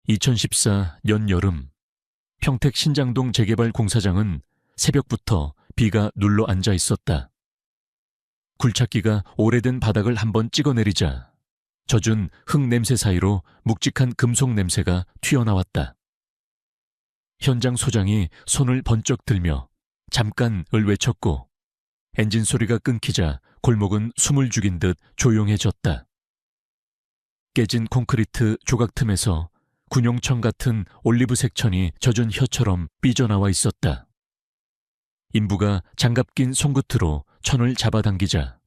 2014년 여름, 평택 신장동 재개발 공사장은 새벽부터 비가 눌러 앉아 있었다. 굴착기가 오래된 바닥을 한번 찍어내리자 젖은 흙 냄새 사이로 묵직한 금속 냄새가 튀어나왔다. 현장 소장이 손을 번쩍 들며 잠깐을 외쳤고 엔진 소리가 끊기자 골목은 숨을 죽인 듯 조용해졌다. 깨진 콘크리트 조각 틈에서 군용청 같은 올리브색 천이 젖은 혀처럼 삐져나와 있었다. 인부가 장갑 낀 손끝으로 천을 잡아당기자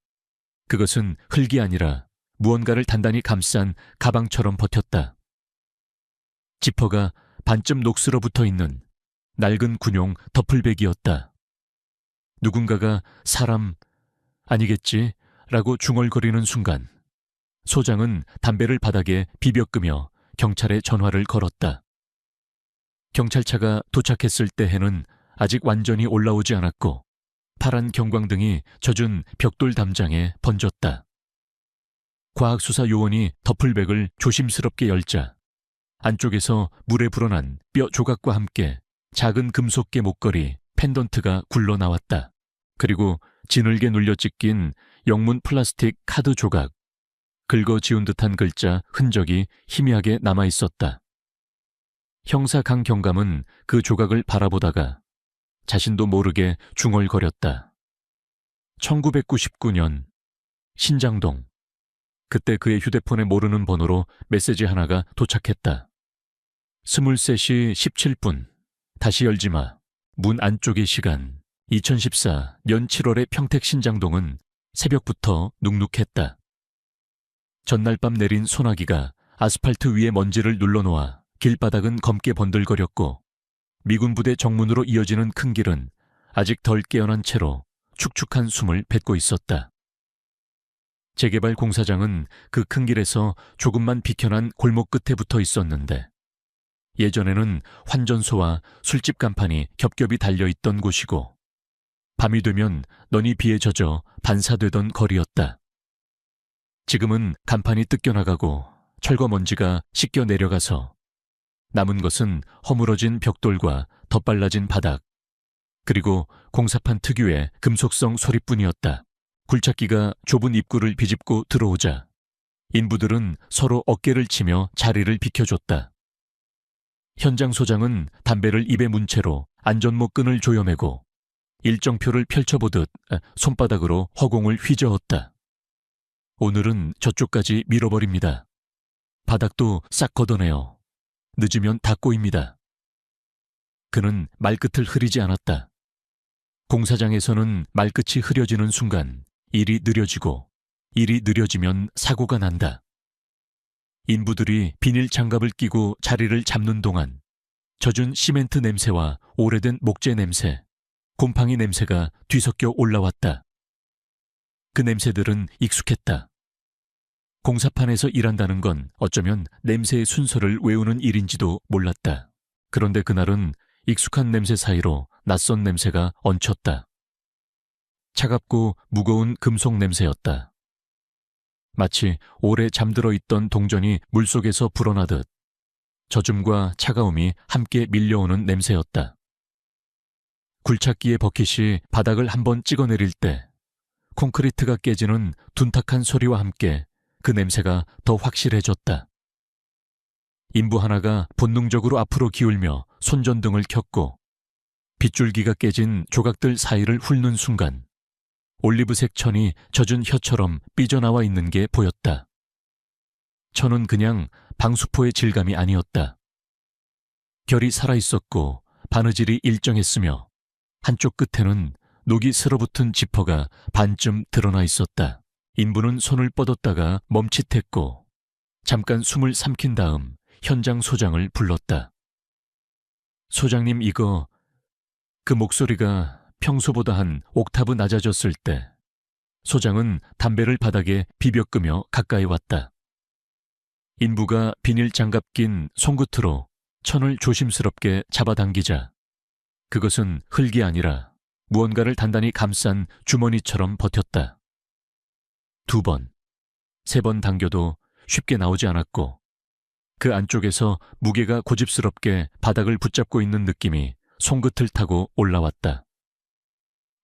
그것은 흙이 아니라 무언가를 단단히 감싼 가방처럼 버텼다. 지퍼가 반쯤 녹슬어 붙어 있는 낡은 군용 더플백이었다. 누군가가 사람 아니겠지? 라고 중얼거리는 순간 소장은 담배를 바닥에 비벼끄며 경찰에 전화를 걸었다. 경찰차가 도착했을 때 해는 아직 완전히 올라오지 않았고 파란 경광등이 젖은 벽돌 담장에 번졌다. 과학수사 요원이 더플백을 조심스럽게 열자 안쪽에서 물에 불어난 뼈 조각과 함께 작은 금속계 목걸이 펜던트가 굴러 나왔다. 그리고 지늘게 눌려 찍힌 영문 플라스틱 카드 조각, 긁어지운 듯한 글자 흔적이 희미하게 남아있었다. 형사 강 경감은 그 조각을 바라보다가 자신도 모르게 중얼거렸다. 1999년 신장동. 그때 그의 휴대폰에 모르는 번호로 메시지 하나가 도착했다. 23시 17분. 다시 열지 마. 문 안쪽의 시간. 2014년 7월의 평택 신장동은 새벽부터 눅눅했다. 전날 밤 내린 소나기가 아스팔트 위에 먼지를 눌러놓아 길바닥은 검게 번들거렸고 미군 부대 정문으로 이어지는 큰 길은 아직 덜 깨어난 채로 축축한 숨을 뱉고 있었다. 재개발 공사장은 그 큰 길에서 조금만 비켜난 골목 끝에 붙어 있었는데 예전에는 환전소와 술집 간판이 겹겹이 달려있던 곳이고 밤이 되면 너니 비에 젖어 반사되던 거리였다. 지금은 간판이 뜯겨나가고 철거 먼지가 씻겨 내려가서 남은 것은 허물어진 벽돌과 덧발라진 바닥, 그리고 공사판 특유의 금속성 소리뿐이었다. 굴착기가 좁은 입구를 비집고 들어오자 인부들은 서로 어깨를 치며 자리를 비켜줬다. 현장 소장은 담배를 입에 문 채로 안전모 끈을 조여매고 일정표를 펼쳐보듯 손바닥으로 허공을 휘저었다. 오늘은 저쪽까지 밀어버립니다. 바닥도 싹 걷어내요. 늦으면 다 꼬입니다. 그는 말끝을 흐리지 않았다. 공사장에서는 말끝이 흐려지는 순간 일이 느려지고 일이 느려지면 사고가 난다. 인부들이 비닐 장갑을 끼고 자리를 잡는 동안 젖은 시멘트 냄새와 오래된 목재 냄새, 곰팡이 냄새가 뒤섞여 올라왔다. 그 냄새들은 익숙했다. 공사판에서 일한다는 건 어쩌면 냄새의 순서를 외우는 일인지도 몰랐다. 그런데 그날은 익숙한 냄새 사이로 낯선 냄새가 얹혔다. 차갑고 무거운 금속 냄새였다. 마치 오래 잠들어 있던 동전이 물속에서 불어나듯 젖음과 차가움이 함께 밀려오는 냄새였다. 굴착기의 버킷이 바닥을 한번 찍어내릴 때 콘크리트가 깨지는 둔탁한 소리와 함께 그 냄새가 더 확실해졌다. 인부 하나가 본능적으로 앞으로 기울며 손전등을 켰고 빗줄기가 깨진 조각들 사이를 훑는 순간 올리브색 천이 젖은 혀처럼 삐져나와 있는 게 보였다. 천은 그냥 방수포의 질감이 아니었다. 결이 살아있었고 바느질이 일정했으며 한쪽 끝에는 녹이 쓸어붙은 지퍼가 반쯤 드러나 있었다. 인부는 손을 뻗었다가 멈칫했고 잠깐 숨을 삼킨 다음 현장 소장을 불렀다. 소장님, 이거... 그 목소리가 평소보다 한 옥타브 낮아졌을 때 소장은 담배를 바닥에 비벼끄며 가까이 왔다. 인부가 비닐 장갑 낀 손끝으로 천을 조심스럽게 잡아당기자 그것은 흙이 아니라 무언가를 단단히 감싼 주머니처럼 버텼다. 2번, 3번 당겨도 쉽게 나오지 않았고 그 안쪽에서 무게가 고집스럽게 바닥을 붙잡고 있는 느낌이 손끝을 타고 올라왔다.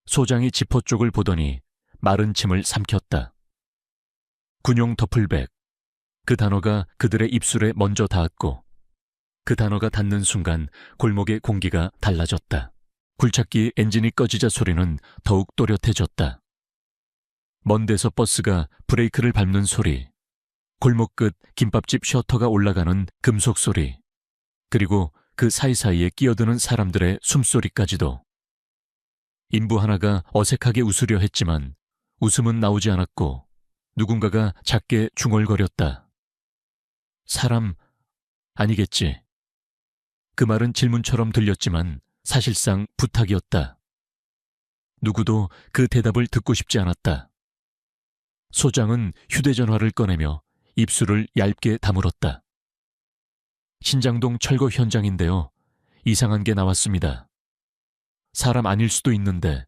소장이 지퍼 쪽을 보더니 마른 침을 삼켰다. 군용 더플백. 그 단어가 그들의 입술에 먼저 닿았고 그 단어가 닿는 순간 골목의 공기가 달라졌다. 굴착기 엔진이 꺼지자 소리는 더욱 또렷해졌다. 먼 데서 버스가 브레이크를 밟는 소리, 골목 끝 김밥집 셔터가 올라가는 금속 소리, 그리고 그 사이사이에 끼어드는 사람들의 숨소리까지도. 인부 하나가 어색하게 웃으려 했지만 웃음은 나오지 않았고 누군가가 작게 중얼거렸다. 사람 아니겠지. 그 말은 질문처럼 들렸지만 사실상 부탁이었다. 누구도 그 대답을 듣고 싶지 않았다. 소장은 휴대전화를 꺼내며 입술을 얇게 다물었다. 신장동 철거 현장인데요. 이상한 게 나왔습니다. 사람 아닐 수도 있는데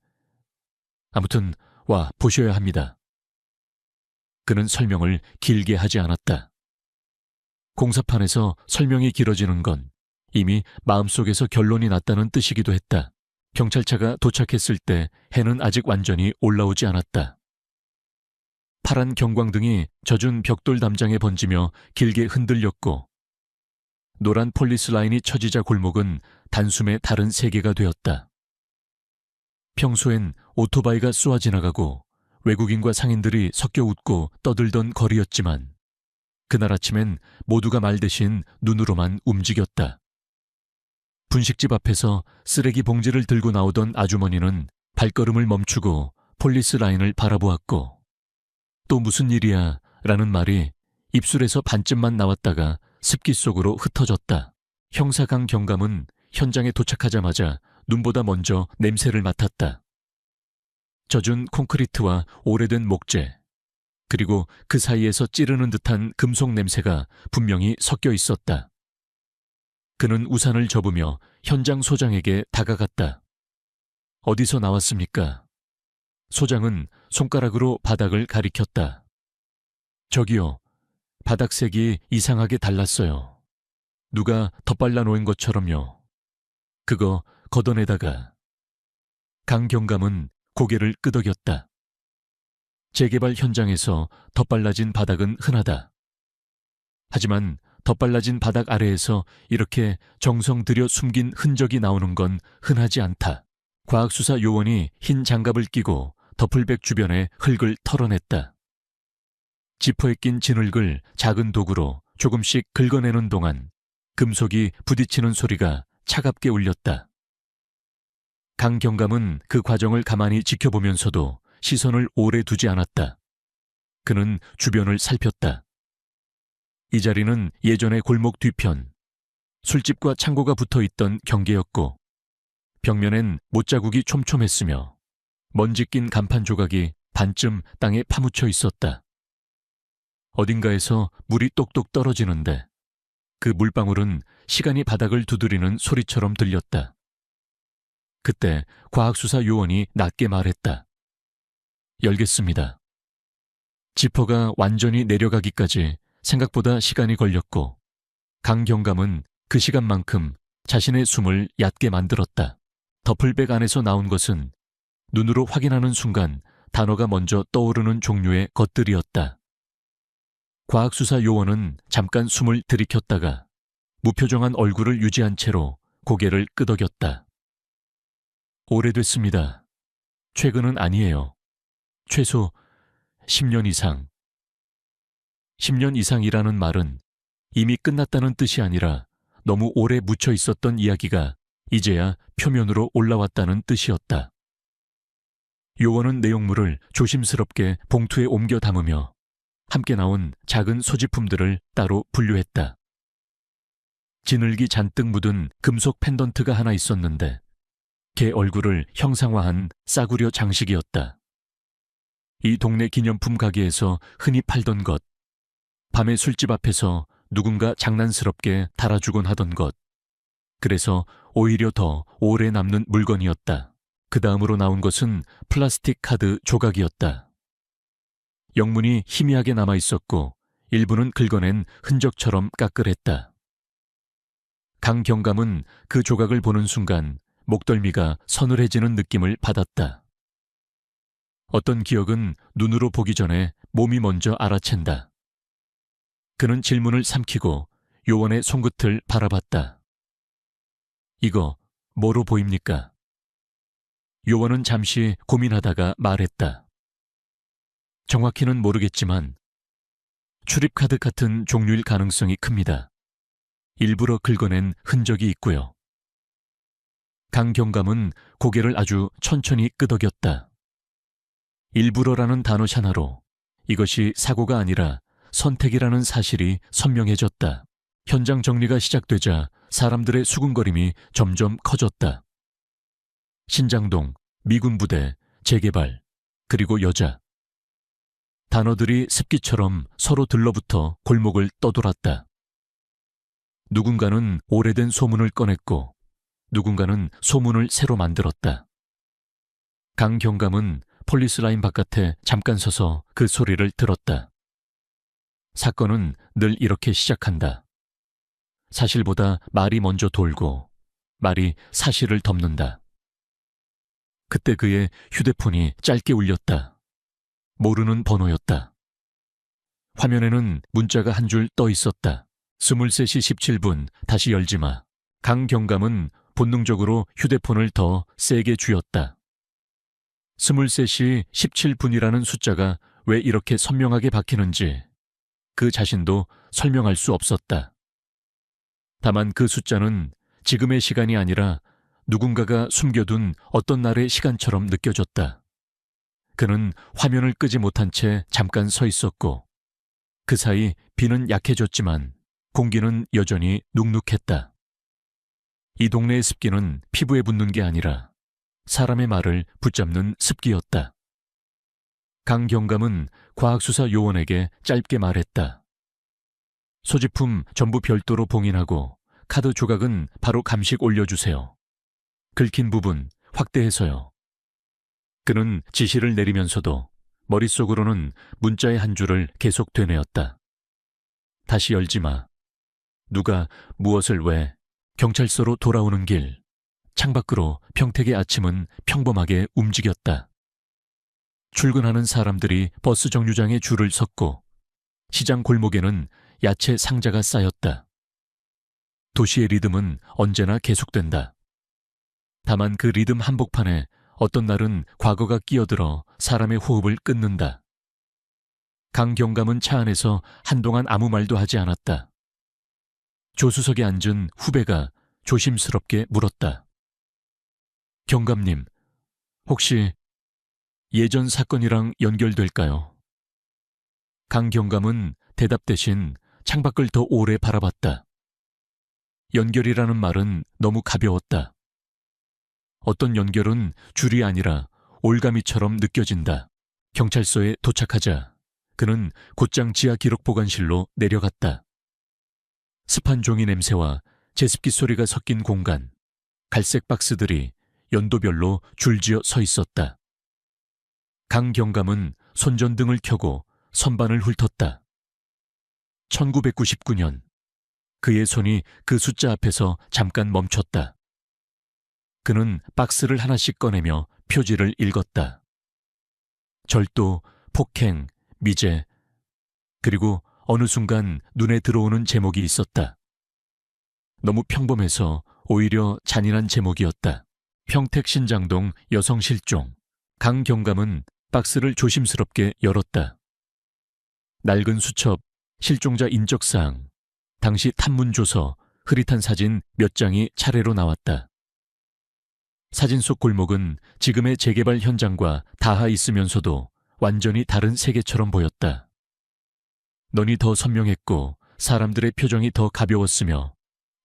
아무튼 와 보셔야 합니다. 그는 설명을 길게 하지 않았다. 공사판에서 설명이 길어지는 건 이미 마음속에서 결론이 났다는 뜻이기도 했다. 경찰차가 도착했을 때 해는 아직 완전히 올라오지 않았다. 파란 경광등이 젖은 벽돌 담장에 번지며 길게 흔들렸고 노란 폴리스 라인이 쳐지자 골목은 단숨에 다른 세계가 되었다. 평소엔 오토바이가 쏘아 지나가고 외국인과 상인들이 섞여 웃고 떠들던 거리였지만 그날 아침엔 모두가 말 대신 눈으로만 움직였다. 분식집 앞에서 쓰레기 봉지를 들고 나오던 아주머니는 발걸음을 멈추고 폴리스 라인을 바라보았고 또 무슨 일이야 라는 말이 입술에서 반쯤만 나왔다가 습기 속으로 흩어졌다. 형사 강 경감은 현장에 도착하자마자 눈보다 먼저 냄새를 맡았다. 젖은 콘크리트와 오래된 목재, 그리고 그 사이에서 찌르는 듯한 금속 냄새가 분명히 섞여 있었다. 그는 우산을 접으며 현장 소장에게 다가갔다. 어디서 나왔습니까? 소장은 손가락으로 바닥을 가리켰다. 저기요, 바닥색이 이상하게 달랐어요. 누가 덧발라 놓은 것처럼요. 그거 걷어내다가. 강 경감은 고개를 끄덕였다. 재개발 현장에서 덧발라진 바닥은 흔하다. 하지만 덧발라진 바닥 아래에서 이렇게 정성 들여 숨긴 흔적이 나오는 건 흔하지 않다. 과학수사 요원이 흰 장갑을 끼고 더플백 주변에 흙을 털어냈다. 지퍼에 낀 진흙을 작은 도구로 조금씩 긁어내는 동안 금속이 부딪히는 소리가 차갑게 울렸다. 강 경감은 그 과정을 가만히 지켜보면서도 시선을 오래 두지 않았다. 그는 주변을 살폈다. 이 자리는 예전의 골목 뒤편, 술집과 창고가 붙어있던 경계였고 벽면엔 못자국이 촘촘했으며 먼지 낀 간판 조각이 반쯤 땅에 파묻혀 있었다. 어딘가에서 물이 똑똑 떨어지는데 그 물방울은 시간이 바닥을 두드리는 소리처럼 들렸다. 그때 과학수사 요원이 낮게 말했다. 열겠습니다. 지퍼가 완전히 내려가기까지 생각보다 시간이 걸렸고 강 경감은 그 시간만큼 자신의 숨을 얕게 만들었다. 더플백 안에서 나온 것은 눈으로 확인하는 순간 단어가 먼저 떠오르는 종류의 것들이었다. 과학수사 요원은 잠깐 숨을 들이켰다가 무표정한 얼굴을 유지한 채로 고개를 끄덕였다. 오래됐습니다. 최근은 아니에요. 최소 10년 이상. 10년 이상이라는 말은 이미 끝났다는 뜻이 아니라 너무 오래 묻혀 있었던 이야기가 이제야 표면으로 올라왔다는 뜻이었다. 요원은 내용물을 조심스럽게 봉투에 옮겨 담으며 함께 나온 작은 소지품들을 따로 분류했다. 진흙이 잔뜩 묻은 금속 펜던트가 하나 있었는데 개 얼굴을 형상화한 싸구려 장식이었다. 이 동네 기념품 가게에서 흔히 팔던 것, 밤에 술집 앞에서 누군가 장난스럽게 달아주곤 하던 것, 그래서 오히려 더 오래 남는 물건이었다. 그 다음으로 나온 것은 플라스틱 카드 조각이었다. 영문이 희미하게 남아 있었고 일부는 긁어낸 흔적처럼 까끌했다. 강경감은 그 조각을 보는 순간 목덜미가 서늘해지는 느낌을 받았다. 어떤 기억은 눈으로 보기 전에 몸이 먼저 알아챈다. 그는 질문을 삼키고 요원의 손끝을 바라봤다. 이거 뭐로 보입니까? 요원은 잠시 고민하다가 말했다. 정확히는 모르겠지만 출입카드 같은 종류일 가능성이 큽니다. 일부러 긁어낸 흔적이 있고요. 강경감은 고개를 아주 천천히 끄덕였다. 일부러라는 단어 하나로 이것이 사고가 아니라 선택이라는 사실이 선명해졌다. 현장 정리가 시작되자 사람들의 수군거림이 점점 커졌다. 신장동, 미군 부대, 재개발, 그리고 여자. 단어들이 습기처럼 서로 들러붙어 골목을 떠돌았다. 누군가는 오래된 소문을 꺼냈고 누군가는 소문을 새로 만들었다. 강경감은 폴리스라인 바깥에 잠깐 서서 그 소리를 들었다. 사건은 늘 이렇게 시작한다. 사실보다 말이 먼저 돌고 말이 사실을 덮는다. 그때 그의 휴대폰이 짧게 울렸다. 모르는 번호였다. 화면에는 문자가 한 줄 떠 있었다. 23시 17분 다시 열지마. 강경감은 본능적으로 휴대폰을 더 세게 쥐었다. 23시 17분이라는 숫자가 왜 이렇게 선명하게 박히는지 그 자신도 설명할 수 없었다. 다만 그 숫자는 지금의 시간이 아니라 누군가가 숨겨둔 어떤 날의 시간처럼 느껴졌다. 그는 화면을 끄지 못한 채 잠깐 서 있었고 그 사이 비는 약해졌지만 공기는 여전히 눅눅했다. 이 동네의 습기는 피부에 붙는 게 아니라 사람의 말을 붙잡는 습기였다. 강경감은 과학수사 요원에게 짧게 말했다. 소지품 전부 별도로 봉인하고 카드 조각은 바로 감식 올려주세요. 긁힌 부분 확대해서요. 그는 지시를 내리면서도 머릿속으로는 문자의 한 줄을 계속 되뇌었다. 다시 열지 마. 누가 무엇을 왜. 경찰서로 돌아오는 길. 창밖으로 평택의 아침은 평범하게 움직였다. 출근하는 사람들이 버스 정류장에 줄을 섰고 시장 골목에는 야채 상자가 쌓였다. 도시의 리듬은 언제나 계속된다. 다만 그 리듬 한복판에 어떤 날은 과거가 끼어들어 사람의 호흡을 끊는다. 강경감은 차 안에서 한동안 아무 말도 하지 않았다. 조수석에 앉은 후배가 조심스럽게 물었다. 경감님, 혹시 예전 사건이랑 연결될까요? 강경감은 대답 대신 창밖을 더 오래 바라봤다. 연결이라는 말은 너무 가벼웠다. 어떤 연결은 줄이 아니라 올가미처럼 느껴진다. 경찰서에 도착하자 그는 곧장 지하 기록 보관실로 내려갔다. 습한 종이 냄새와 제습기 소리가 섞인 공간, 갈색 박스들이 연도별로 줄지어 서 있었다. 강경감은 손전등을 켜고 선반을 훑었다. 1999년 그의 손이 그 숫자 앞에서 잠깐 멈췄다. 그는 박스를 하나씩 꺼내며 표지를 읽었다. 절도, 폭행, 미제, 그리고 어느 순간 눈에 들어오는 제목이 있었다. 너무 평범해서 오히려 잔인한 제목이었다. 평택 신장동 여성 실종. 강경감은 박스를 조심스럽게 열었다. 낡은 수첩, 실종자 인적사항, 당시 탐문조서, 흐릿한 사진 몇 장이 차례로 나왔다. 사진 속 골목은 지금의 재개발 현장과 닿아 있으면서도 완전히 다른 세계처럼 보였다. 넌이 더 선명했고 사람들의 표정이 더 가벼웠으며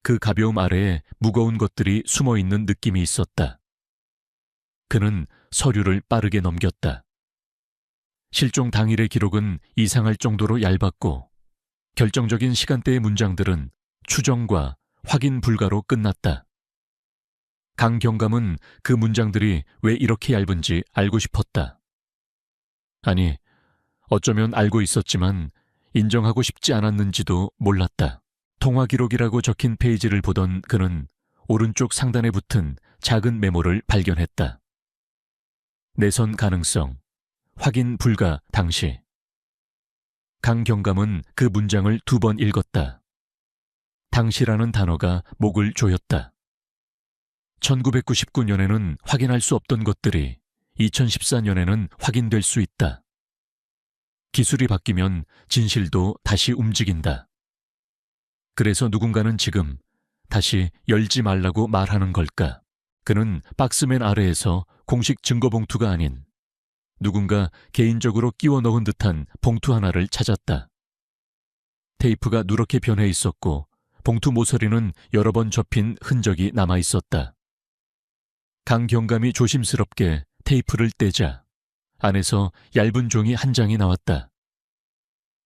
그 가벼움 아래에 무거운 것들이 숨어있는 느낌이 있었다. 그는 서류를 빠르게 넘겼다. 실종 당일의 기록은 이상할 정도로 얇았고 결정적인 시간대의 문장들은 추정과 확인 불가로 끝났다. 강경감은 그 문장들이 왜 이렇게 얇은지 알고 싶었다. 아니, 어쩌면 알고 있었지만 인정하고 싶지 않았는지도 몰랐다. 통화 기록이라고 적힌 페이지를 보던 그는 오른쪽 상단에 붙은 작은 메모를 발견했다. 내선 가능성, 확인 불가 당시. 강 경감은 그 문장을 2번 읽었다. 당시라는 단어가 목을 조였다. 1999년에는 확인할 수 없던 것들이 2014년에는 확인될 수 있다. 기술이 바뀌면 진실도 다시 움직인다. 그래서 누군가는 지금 다시 열지 말라고 말하는 걸까? 그는 박스맨 아래에서 공식 증거봉투가 아닌 누군가 개인적으로 끼워 넣은 듯한 봉투 하나를 찾았다. 테이프가 누렇게 변해 있었고 봉투 모서리는 여러 번 접힌 흔적이 남아 있었다. 강 경감이 조심스럽게 테이프를 떼자 안에서 얇은 종이 한 장이 나왔다.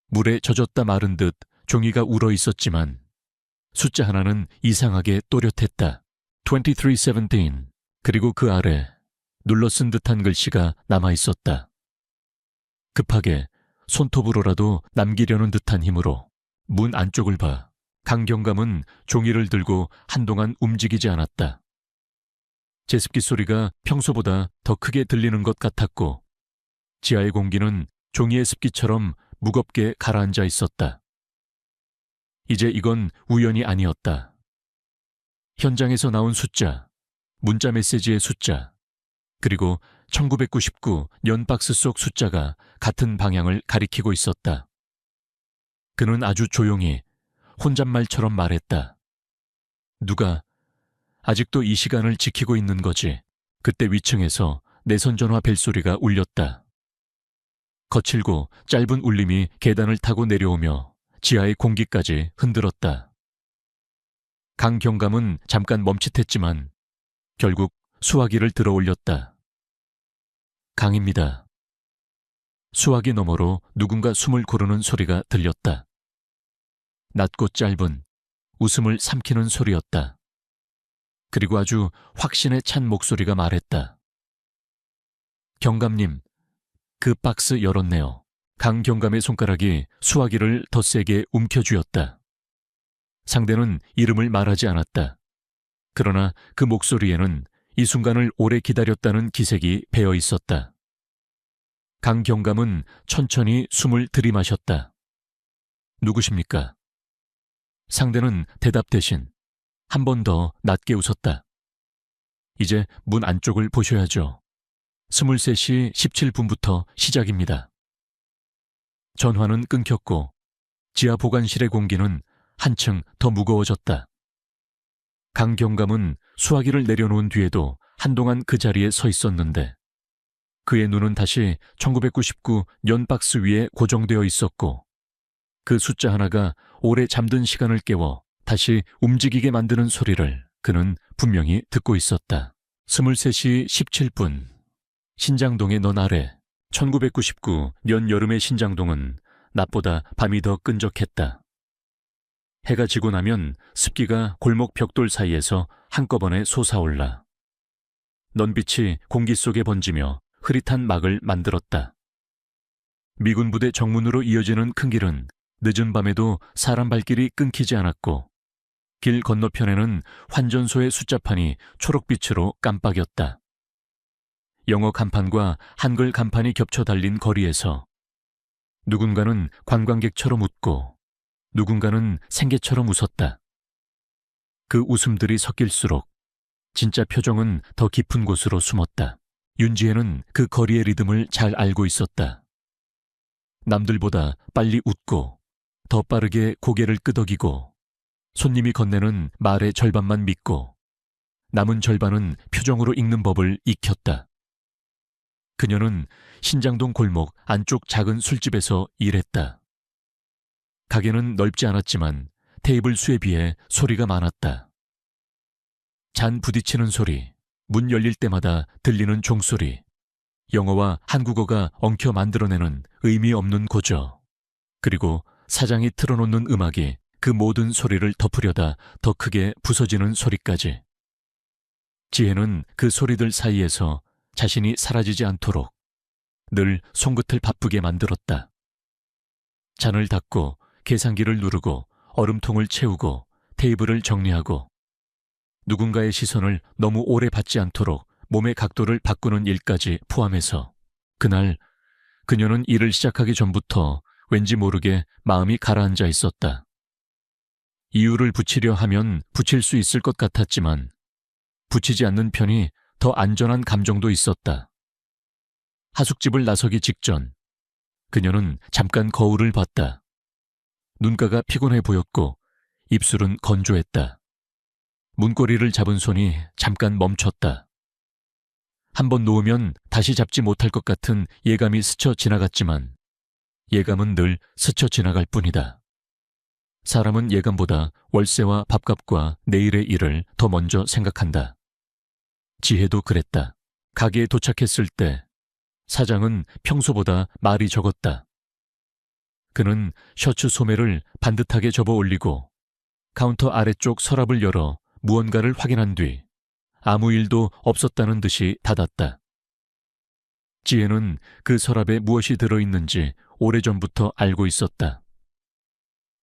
물에 젖었다 마른 듯 종이가 울어 있었지만 숫자 하나는 이상하게 또렷했다. 2317. 그리고 그 아래 눌러쓴 듯한 글씨가 남아 있었다. 급하게 손톱으로라도 남기려는 듯한 힘으로 문 안쪽을 봐 강 경감은 종이를 들고 한동안 움직이지 않았다. 제습기 소리가 평소보다 더 크게 들리는 것 같았고 지하의 공기는 종이의 습기처럼 무겁게 가라앉아 있었다. 이제 이건 우연이 아니었다. 현장에서 나온 숫자, 문자 메시지의 숫자, 그리고 1999 연박스 속 숫자가 같은 방향을 가리키고 있었다. 그는 아주 조용히 혼잣말처럼 말했다. 누가 아직도 이 시간을 지키고 있는 거지. 그때 위층에서 내선전화 벨소리가 울렸다. 거칠고 짧은 울림이 계단을 타고 내려오며 지하의 공기까지 흔들었다. 강 경감은 잠깐 멈칫했지만 결국 수화기를 들어 올렸다. 강입니다. 수화기 너머로 누군가 숨을 고르는 소리가 들렸다. 낮고 짧은 웃음을 삼키는 소리였다. 그리고 아주 확신에 찬 목소리가 말했다. 경감님, 그 박스 열었네요. 강 경감의 손가락이 수화기를 더 세게 움켜쥐었다. 상대는 이름을 말하지 않았다. 그러나 그 목소리에는 이 순간을 오래 기다렸다는 기색이 배어 있었다. 강 경감은 천천히 숨을 들이마셨다. 누구십니까? 상대는 대답 대신 한 번 더 낮게 웃었다. 이제 문 안쪽을 보셔야죠. 23시 17분부터 시작입니다. 전화는 끊겼고 지하 보관실의 공기는 한층 더 무거워졌다. 강 경감은 수화기를 내려놓은 뒤에도 한동안 그 자리에 서 있었는데 그의 눈은 다시 1999 연박스 위에 고정되어 있었고 그 숫자 하나가 오래 잠든 시간을 깨워 다시 움직이게 만드는 소리를 그는 분명히 듣고 있었다. 23시 17분 신장동의 넌 아래 1999 년 여름의 신장동은 낮보다 밤이 더 끈적했다. 해가 지고 나면 습기가 골목 벽돌 사이에서 한꺼번에 솟아올라 넌빛이 공기 속에 번지며 흐릿한 막을 만들었다. 미군 부대 정문으로 이어지는 큰 길은 늦은 밤에도 사람 발길이 끊기지 않았고 길 건너편에는 환전소의 숫자판이 초록빛으로 깜빡였다. 영어 간판과 한글 간판이 겹쳐 달린 거리에서 누군가는 관광객처럼 웃고 누군가는 생개처럼 웃었다. 그 웃음들이 섞일수록 진짜 표정은 더 깊은 곳으로 숨었다. 윤지혜는 그 거리의 리듬을 잘 알고 있었다. 남들보다 빨리 웃고 더 빠르게 고개를 끄덕이고 손님이 건네는 말의 절반만 믿고 남은 절반은 표정으로 읽는 법을 익혔다. 그녀는 신장동 골목 안쪽 작은 술집에서 일했다. 가게는 넓지 않았지만 테이블 수에 비해 소리가 많았다. 잔 부딪히는 소리, 문 열릴 때마다 들리는 종소리, 영어와 한국어가 엉켜 만들어내는 의미 없는 고저, 그리고 사장이 틀어놓는 음악이 그 모든 소리를 덮으려다 더 크게 부서지는 소리까지. 지혜는 그 소리들 사이에서 자신이 사라지지 않도록 늘 손끝을 바쁘게 만들었다. 잔을 닦고 계산기를 누르고 얼음통을 채우고 테이블을 정리하고 누군가의 시선을 너무 오래 받지 않도록 몸의 각도를 바꾸는 일까지 포함해서 그날 그녀는 일을 시작하기 전부터 왠지 모르게 마음이 가라앉아 있었다. 이유를 붙이려 하면 붙일 수 있을 것 같았지만 붙이지 않는 편이 더 안전한 감정도 있었다. 하숙집을 나서기 직전 그녀는 잠깐 거울을 봤다. 눈가가 피곤해 보였고 입술은 건조했다. 문고리를 잡은 손이 잠깐 멈췄다. 한번 놓으면 다시 잡지 못할 것 같은 예감이 스쳐 지나갔지만 예감은 늘 스쳐 지나갈 뿐이다. 사람은 예감보다 월세와 밥값과 내일의 일을 더 먼저 생각한다. 지혜도 그랬다. 가게에 도착했을 때 사장은 평소보다 말이 적었다. 그는 셔츠 소매를 반듯하게 접어 올리고 카운터 아래쪽 서랍을 열어 무언가를 확인한 뒤 아무 일도 없었다는 듯이 닫았다. 지혜는 그 서랍에 무엇이 들어있는지 오래전부터 알고 있었다.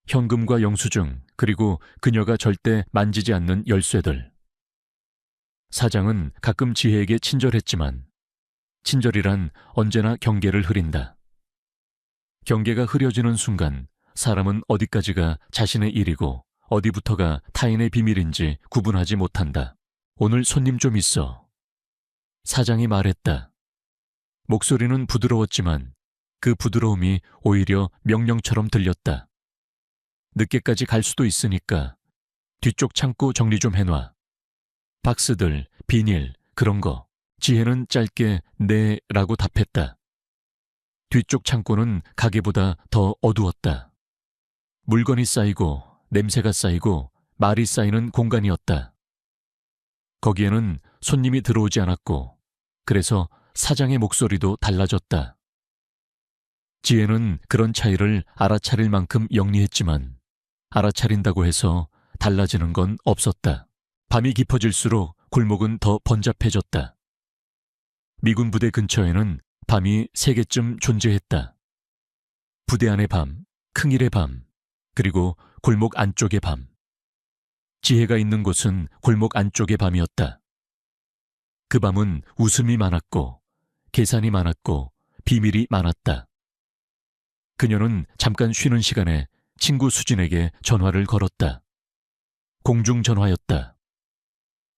현금과 영수증, 그리고 그녀가 절대 만지지 않는 열쇠들. 사장은 가끔 지혜에게 친절했지만 친절이란 언제나 경계를 흐린다. 경계가 흐려지는 순간 사람은 어디까지가 자신의 일이고 어디부터가 타인의 비밀인지 구분하지 못한다. 오늘 손님 좀 있어. 사장이 말했다. 목소리는 부드러웠지만 그 부드러움이 오히려 명령처럼 들렸다. 늦게까지 갈 수도 있으니까 뒤쪽 창고 정리 좀 해놔. 박스들, 비닐, 그런 거. 지혜는 짧게 네 라고 답했다. 뒤쪽 창고는 가게보다 더 어두웠다. 물건이 쌓이고 냄새가 쌓이고 말이 쌓이는 공간이었다. 거기에는 손님이 들어오지 않았고 그래서 사장의 목소리도 달라졌다. 지혜는 그런 차이를 알아차릴 만큼 영리했지만 알아차린다고 해서 달라지는 건 없었다. 밤이 깊어질수록 골목은 더 번잡해졌다. 미군 부대 근처에는 밤이 3개쯤 존재했다. 부대 안의 밤, 큰일의 밤, 그리고 골목 안쪽의 밤. 지혜가 있는 곳은 골목 안쪽의 밤이었다. 그 밤은 웃음이 많았고 계산이 많았고 비밀이 많았다. 그녀는 잠깐 쉬는 시간에 친구 수진에게 전화를 걸었다. 공중전화였다.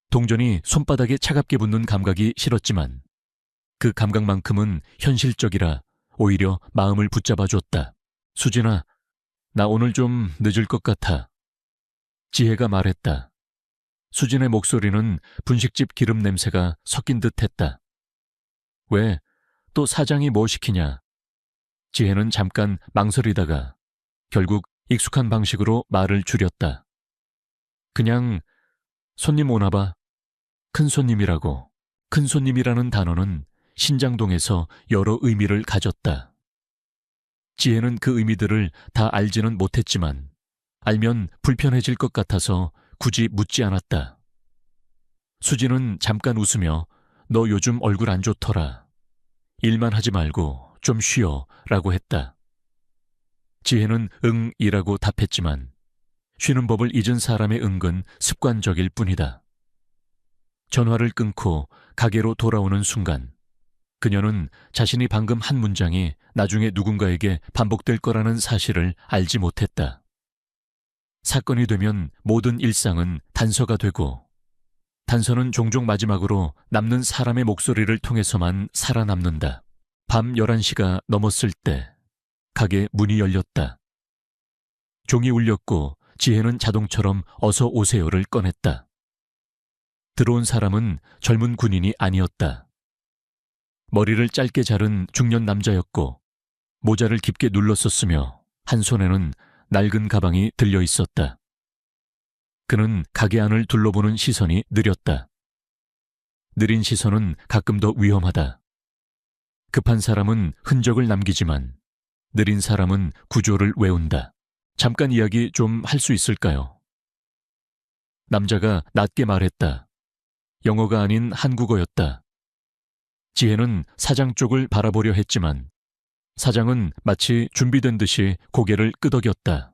동전이 손바닥에 차갑게 붙는 감각이 싫었지만 그 감각만큼은 현실적이라 오히려 마음을 붙잡아줬다. 수진아, 나 오늘 좀 늦을 것 같아. 지혜가 말했다. 수진의 목소리는 분식집 기름 냄새가 섞인 듯했다. 왜? 또 사장이 뭐 시키냐? 지혜는 잠깐 망설이다가 결국 익숙한 방식으로 말을 줄였다. 그냥 손님 오나 봐. 큰 손님이라고. 큰 손님이라는 단어는 신장동에서 여러 의미를 가졌다. 지혜는 그 의미들을 다 알지는 못했지만 알면 불편해질 것 같아서 굳이 묻지 않았다. 수진은 잠깐 웃으며 너 요즘 얼굴 안 좋더라. 일만 하지 말고 좀 쉬어 라고 했다. 지혜는 응이라고 답했지만 쉬는 법을 잊은 사람의 응은 습관적일 뿐이다. 전화를 끊고 가게로 돌아오는 순간 그녀는 자신이 방금 한 문장이 나중에 누군가에게 반복될 거라는 사실을 알지 못했다. 사건이 되면 모든 일상은 단서가 되고 단서는 종종 마지막으로 남는 사람의 목소리를 통해서만 살아남는다. 밤 11시가 넘었을 때 가게 문이 열렸다. 종이 울렸고 지혜는 자동처럼 어서 오세요를 꺼냈다. 들어온 사람은 젊은 군인이 아니었다. 머리를 짧게 자른 중년 남자였고 모자를 깊게 눌렀었으며 한 손에는 낡은 가방이 들려 있었다. 그는 가게 안을 둘러보는 시선이 느렸다. 느린 시선은 가끔 더 위험하다. 급한 사람은 흔적을 남기지만 느린 사람은 구조를 외운다. 잠깐 이야기 좀 할 수 있을까요? 남자가 낮게 말했다. 영어가 아닌 한국어였다. 지혜는 사장 쪽을 바라보려 했지만 사장은 마치 준비된 듯이 고개를 끄덕였다.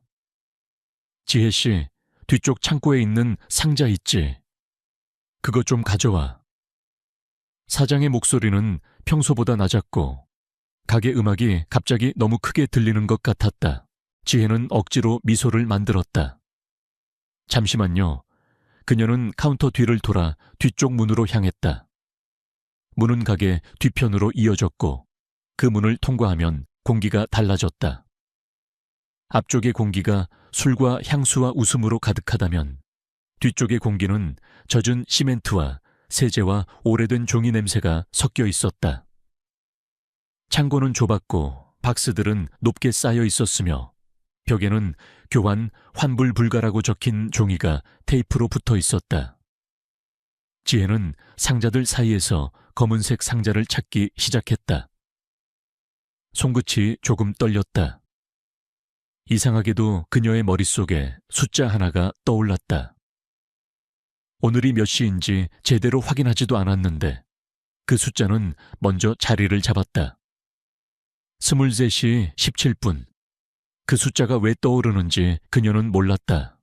지혜씨, 뒤쪽 창고에 있는 상자 있지? 그거 좀 가져와. 사장의 목소리는 평소보다 낮았고 가게 음악이 갑자기 너무 크게 들리는 것 같았다. 지혜는 억지로 미소를 만들었다. 잠시만요. 그녀는 카운터 뒤를 돌아 뒤쪽 문으로 향했다. 문은 가게 뒤편으로 이어졌고 그 문을 통과하면 공기가 달라졌다. 앞쪽의 공기가 술과 향수와 웃음으로 가득하다면 뒤쪽의 공기는 젖은 시멘트와 세제와 오래된 종이 냄새가 섞여 있었다. 창고는 좁았고 박스들은 높게 쌓여 있었으며 벽에는 교환 환불 불가라고 적힌 종이가 테이프로 붙어 있었다. 지혜는 상자들 사이에서 검은색 상자를 찾기 시작했다. 손끝이 조금 떨렸다. 이상하게도 그녀의 머릿속에 숫자 하나가 떠올랐다. 오늘이 몇 시인지 제대로 확인하지도 않았는데 그 숫자는 먼저 자리를 잡았다. 23시 17분. 그 숫자가 왜 떠오르는지 그녀는 몰랐다.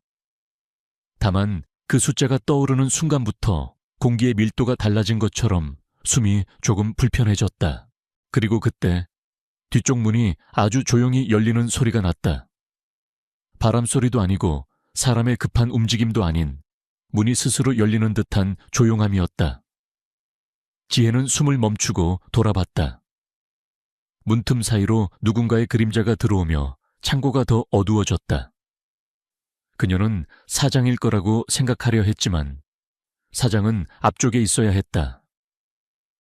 다만 그 숫자가 떠오르는 순간부터 공기의 밀도가 달라진 것처럼 숨이 조금 불편해졌다. 그리고 그때 뒤쪽 문이 아주 조용히 열리는 소리가 났다. 바람 소리도 아니고 사람의 급한 움직임도 아닌 문이 스스로 열리는 듯한 조용함이었다. 지혜는 숨을 멈추고 돌아봤다. 문틈 사이로 누군가의 그림자가 들어오며 창고가 더 어두워졌다. 그녀는 사장일 거라고 생각하려 했지만 사장은 앞쪽에 있어야 했다.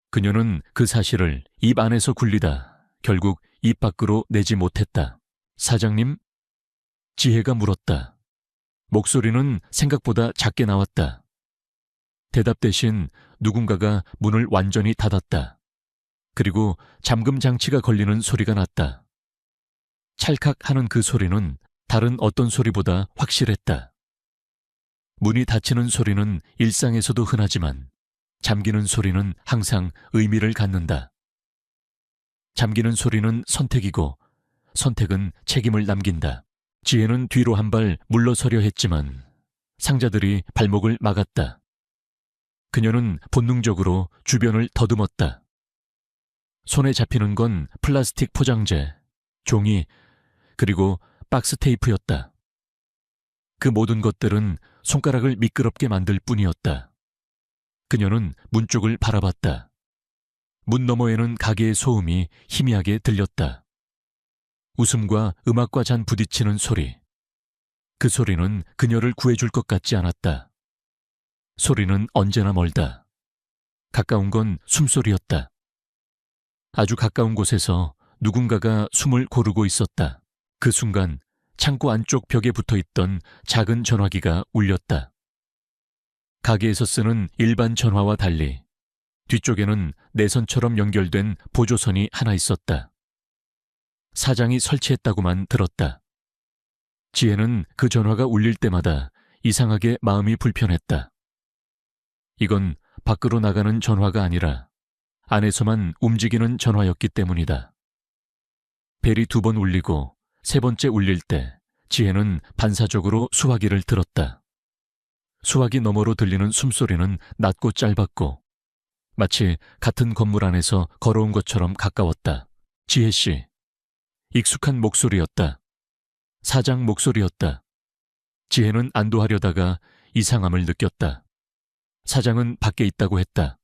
그녀는 그 사실을 입 안에서 굴리다 결국 입 밖으로 내지 못했다. 사장님? 지혜가 물었다. 목소리는 생각보다 작게 나왔다. 대답 대신 누군가가 문을 완전히 닫았다. 그리고 잠금 장치가 걸리는 소리가 났다. 찰칵 하는 그 소리는 다른 어떤 소리보다 확실했다. 문이 닫히는 소리는 일상에서도 흔하지만 잠기는 소리는 항상 의미를 갖는다. 잠기는 소리는 선택이고 선택은 책임을 남긴다. 지혜는 뒤로 한 발 물러서려 했지만 상자들이 발목을 막았다. 그녀는 본능적으로 주변을 더듬었다. 손에 잡히는 건 플라스틱 포장재, 종이, 그리고 박스 테이프였다. 그 모든 것들은 손가락을 미끄럽게 만들 뿐이었다. 그녀는 문 쪽을 바라봤다. 문 너머에는 가게의 소음이 희미하게 들렸다. 웃음과 음악과 잔 부딪히는 소리. 그 소리는 그녀를 구해줄 것 같지 않았다. 소리는 언제나 멀다. 가까운 건 숨소리였다. 아주 가까운 곳에서 누군가가 숨을 고르고 있었다. 그 순간 창고 안쪽 벽에 붙어있던 작은 전화기가 울렸다. 가게에서 쓰는 일반 전화와 달리 뒤쪽에는 내선처럼 연결된 보조선이 하나 있었다. 사장이 설치했다고만 들었다. 지혜는 그 전화가 울릴 때마다 이상하게 마음이 불편했다. 이건 밖으로 나가는 전화가 아니라 안에서만 움직이는 전화였기 때문이다. 벨이 2번 울리고 3번째 울릴 때 지혜는 반사적으로 수화기를 들었다. 수화기 너머로 들리는 숨소리는 낮고 짧았고 마치 같은 건물 안에서 걸어온 것처럼 가까웠다. 지혜씨. 익숙한 목소리였다. 사장 목소리였다. 지혜는 안도하려다가 이상함을 느꼈다. 사장은 밖에 있다고 했다.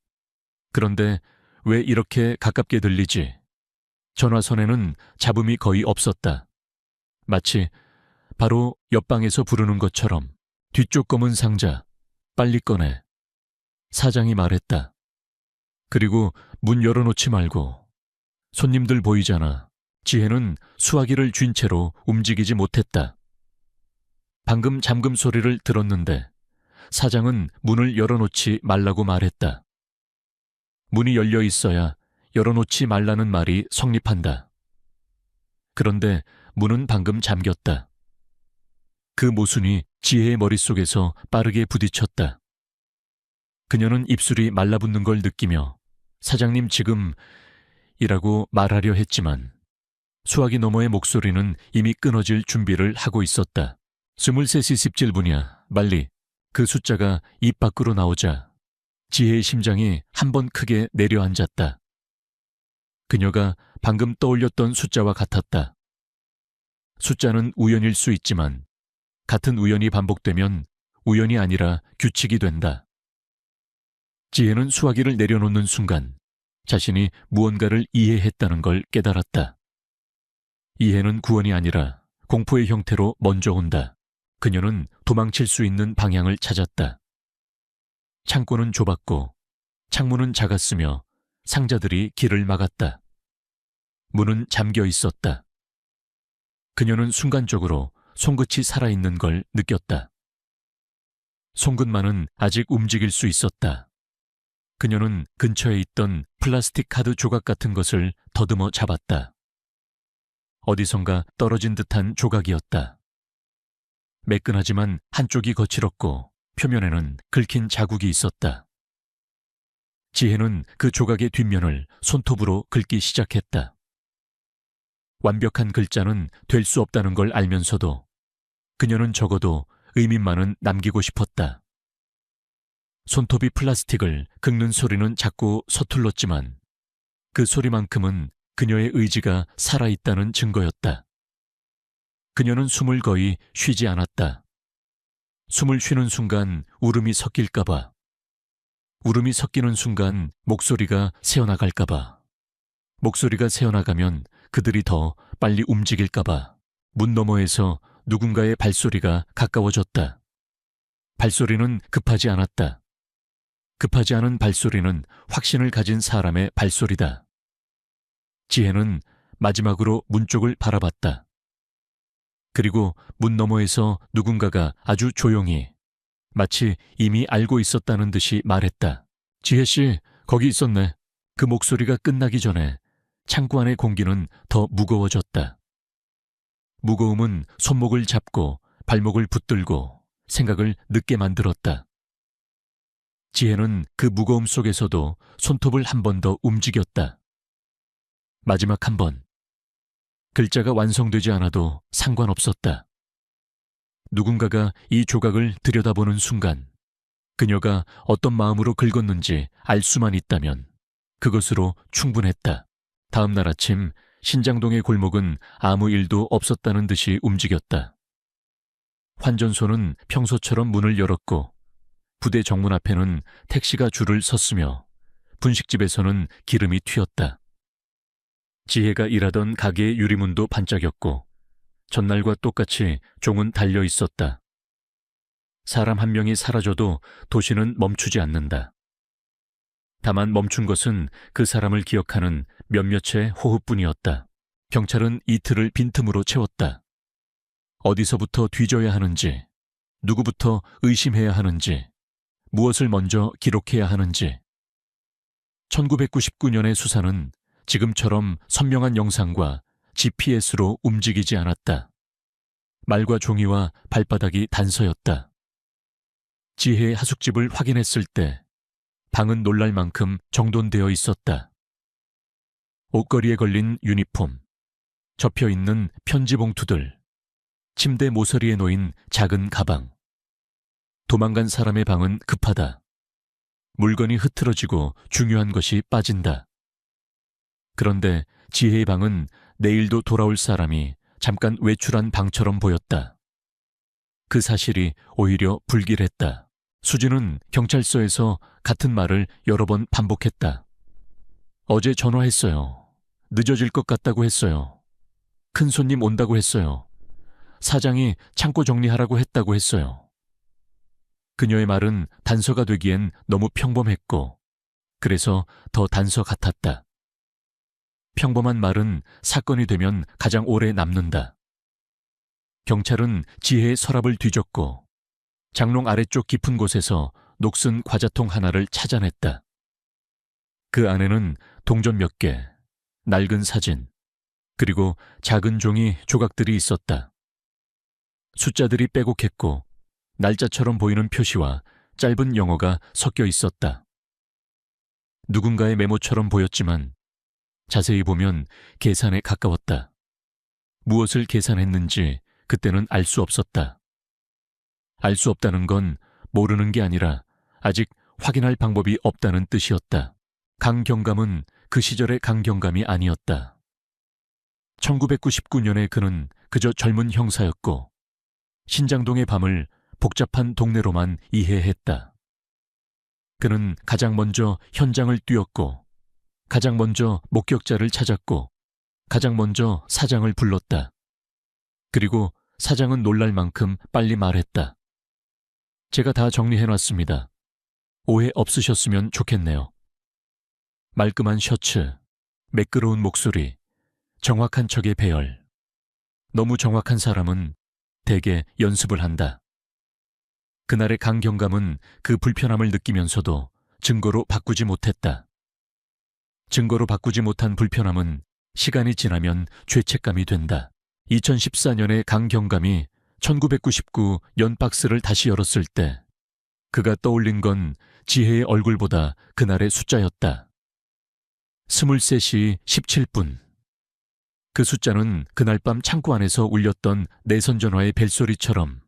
그런데 왜 이렇게 가깝게 들리지? 전화선에는 잡음이 거의 없었다. 마치 바로 옆방에서 부르는 것처럼. 뒤쪽 검은 상자, 빨리 꺼내. 사장이 말했다. 그리고 문 열어놓지 말고. 손님들 보이잖아. 지혜는 수화기를 쥔 채로 움직이지 못했다. 방금 잠금 소리를 들었는데 사장은 문을 열어놓지 말라고 말했다. 문이 열려 있어야 열어놓지 말라는 말이 성립한다. 그런데 문은 방금 잠겼다. 그 모순이 지혜의 머릿속에서 빠르게 부딪혔다. 그녀는 입술이 말라붙는 걸 느끼며 사장님 지금 이라고 말하려 했지만 수화기 너머의 목소리는 이미 끊어질 준비를 하고 있었다. 23시 17분이야. 빨리. 그 숫자가 입 밖으로 나오자 지혜의 심장이 한 번 크게 내려앉았다. 그녀가 방금 떠올렸던 숫자와 같았다. 숫자는 우연일 수 있지만 같은 우연이 반복되면 우연이 아니라 규칙이 된다. 지혜는 수화기를 내려놓는 순간 자신이 무언가를 이해했다는 걸 깨달았다. 이해는 구원이 아니라 공포의 형태로 먼저 온다. 그녀는 도망칠 수 있는 방향을 찾았다. 창고는 좁았고 창문은 작았으며 상자들이 길을 막았다. 문은 잠겨 있었다. 그녀는 순간적으로 손끝이 살아있는 걸 느꼈다. 손끝만은 아직 움직일 수 있었다. 그녀는 근처에 있던 플라스틱 카드 조각 같은 것을 더듬어 잡았다. 어디선가 떨어진 듯한 조각이었다. 매끈하지만 한쪽이 거칠었고 표면에는 긁힌 자국이 있었다. 지혜는 그 조각의 뒷면을 손톱으로 긁기 시작했다. 완벽한 글자는 될 수 없다는 걸 알면서도 그녀는 적어도 의미만은 남기고 싶었다. 손톱이 플라스틱을 긁는 소리는 자꾸 서툴렀지만 그 소리만큼은 그녀의 의지가 살아있다는 증거였다. 그녀는 숨을 거의 쉬지 않았다. 숨을 쉬는 순간 울음이 섞일까봐, 울음이 섞이는 순간 목소리가 새어나갈까봐, 목소리가 새어나가면 그들이 더 빨리 움직일까봐 문 너머에서 누군가의 발소리가 가까워졌다. 발소리는 급하지 않았다. 급하지 않은 발소리는 확신을 가진 사람의 발소리다. 지혜는 마지막으로 문 쪽을 바라봤다. 그리고 문 너머에서 누군가가 아주 조용히, 마치 이미 알고 있었다는 듯이 말했다. 지혜씨, 거기 있었네. 그 목소리가 끝나기 전에 창고 안의 공기는 더 무거워졌다. 무거움은 손목을 잡고 발목을 붙들고 생각을 늦게 만들었다. 지혜는 그 무거움 속에서도 손톱을 한 번 더 움직였다. 마지막 한 번. 글자가 완성되지 않아도 상관없었다. 누군가가 이 조각을 들여다보는 순간 그녀가 어떤 마음으로 긁었는지 알 수만 있다면 그것으로 충분했다. 다음 날 아침 신장동의 골목은 아무 일도 없었다는 듯이 움직였다. 환전소는 평소처럼 문을 열었고 부대 정문 앞에는 택시가 줄을 섰으며 분식집에서는 기름이 튀었다. 지혜가 일하던 가게의 유리문도 반짝였고 전날과 똑같이 종은 달려 있었다. 사람 한 명이 사라져도 도시는 멈추지 않는다. 다만 멈춘 것은 그 사람을 기억하는 몇몇의 호흡뿐이었다. 경찰은 이틀을 빈틈으로 채웠다. 어디서부터 뒤져야 하는지, 누구부터 의심해야 하는지, 무엇을 먼저 기록해야 하는지. 1999년의 수사는 지금처럼 선명한 영상과 GPS로 움직이지 않았다. 말과 종이와 발바닥이 단서였다. 지혜의 하숙집을 확인했을 때 방은 놀랄 만큼 정돈되어 있었다. 옷걸이에 걸린 유니폼, 접혀있는 편지 봉투들, 침대 모서리에 놓인 작은 가방. 도망간 사람의 방은 급하다. 물건이 흐트러지고 중요한 것이 빠진다. 그런데 지혜의 방은 내일도 돌아올 사람이 잠깐 외출한 방처럼 보였다. 그 사실이 오히려 불길했다. 수지는 경찰서에서 같은 말을 여러 번 반복했다. 어제 전화했어요. 늦어질 것 같다고 했어요. 큰 손님 온다고 했어요. 사장이 창고 정리하라고 했다고 했어요. 그녀의 말은 단서가 되기엔 너무 평범했고 그래서 더 단서 같았다. 평범한 말은 사건이 되면 가장 오래 남는다. 경찰은 지혜의 서랍을 뒤졌고 장롱 아래쪽 깊은 곳에서 녹슨 과자통 하나를 찾아냈다. 그 안에는 동전 몇 개, 낡은 사진, 그리고 작은 종이 조각들이 있었다. 숫자들이 빼곡했고 날짜처럼 보이는 표시와 짧은 영어가 섞여 있었다. 누군가의 메모처럼 보였지만 자세히 보면 계산에 가까웠다. 무엇을 계산했는지 그때는 알 수 없었다. 알 수 없다는 건 모르는 게 아니라 아직 확인할 방법이 없다는 뜻이었다. 강경감은 그 시절의 강경감이 아니었다. 1999년에 그는 그저 젊은 형사였고 신장동의 밤을 복잡한 동네로만 이해했다. 그는 가장 먼저 현장을 뛰었고 가장 먼저 목격자를 찾았고 가장 먼저 사장을 불렀다. 그리고 사장은 놀랄 만큼 빨리 말했다. 제가 다 정리해놨습니다. 오해 없으셨으면 좋겠네요. 말끔한 셔츠, 매끄러운 목소리, 정확한 척의 배열. 너무 정확한 사람은 대개 연습을 한다. 그날의 강경감은 그 불편함을 느끼면서도 증거로 바꾸지 못했다. 증거로 바꾸지 못한 불편함은 시간이 지나면 죄책감이 된다. 2014년의 강경감이 1999 연박스를 다시 열었을 때 그가 떠올린 건 지혜의 얼굴보다 그날의 숫자였다. 23시 17분. 그 숫자는 그날 밤 창고 안에서 울렸던 내선 전화의 벨소리처럼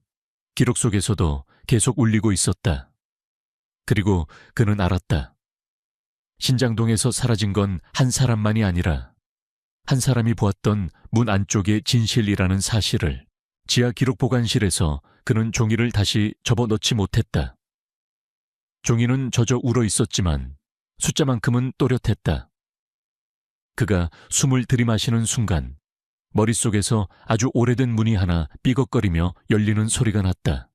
기록 속에서도 계속 울리고 있었다. 그리고 그는 알았다. 신장동에서 사라진 건 한 사람만이 아니라 한 사람이 보았던 문 안쪽의 진실이라는 사실을. 지하 기록 보관실에서 그는 종이를 다시 접어넣지 못했다. 종이는 젖어 울어 있었지만 숫자만큼은 또렷했다. 그가 숨을 들이마시는 순간 머릿속에서 아주 오래된 문이 하나 삐걱거리며 열리는 소리가 났다.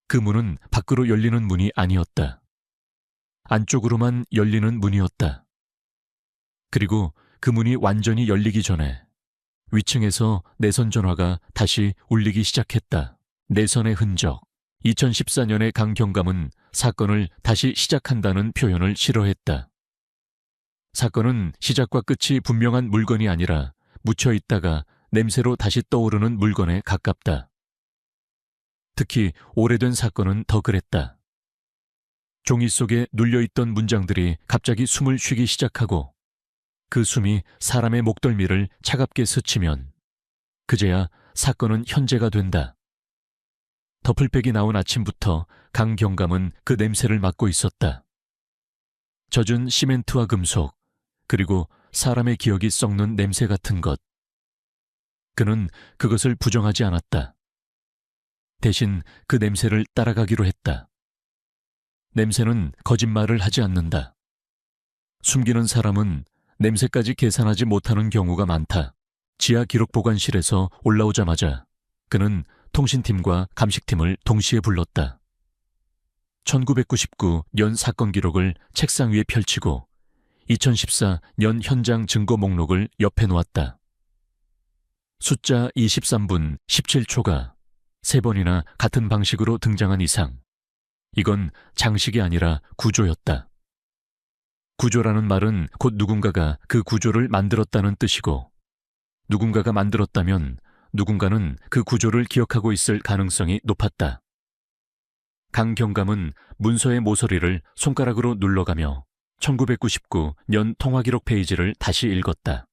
그 문은 밖으로 열리는 문이 아니었다. 안쪽으로만 열리는 문이었다. 그리고 그 문이 완전히 열리기 전에 위층에서 내선 전화가 다시 울리기 시작했다. 내선의 흔적. 2014년의 강경감은 사건을 다시 시작한다는 표현을 싫어했다. 사건은 시작과 끝이 분명한 물건이 아니라 묻혀 있다가 냄새로 다시 떠오르는 물건에 가깝다. 특히 오래된 사건은 더 그랬다. 종이 속에 눌려있던 문장들이 갑자기 숨을 쉬기 시작하고 그 숨이 사람의 목덜미를 차갑게 스치면 그제야 사건은 현재가 된다. 더플백이 나온 아침부터 강경감은 그 냄새를 맡고 있었다. 젖은 시멘트와 금속, 그리고 사람의 기억이 썩는 냄새 같은 것. 그는 그것을 부정하지 않았다. 대신 그 냄새를 따라가기로 했다. 냄새는 거짓말을 하지 않는다. 숨기는 사람은 냄새까지 계산하지 못하는 경우가 많다. 지하 기록 보관실에서 올라오자마자 그는 통신팀과 감식팀을 동시에 불렀다. 1999년 사건 기록을 책상 위에 펼치고 2014년 현장 증거 목록을 옆에 놓았다. 숫자 23분 17초가 3번이나 같은 방식으로 등장한 이상 이건 장식이 아니라 구조였다. 구조라는 말은 곧 누군가가 그 구조를 만들었다는 뜻이고 누군가가 만들었다면 누군가는 그 구조를 기억하고 있을 가능성이 높았다. 강경감은 문서의 모서리를 손가락으로 눌러가며 1999년 통화기록 페이지를 다시 읽었다.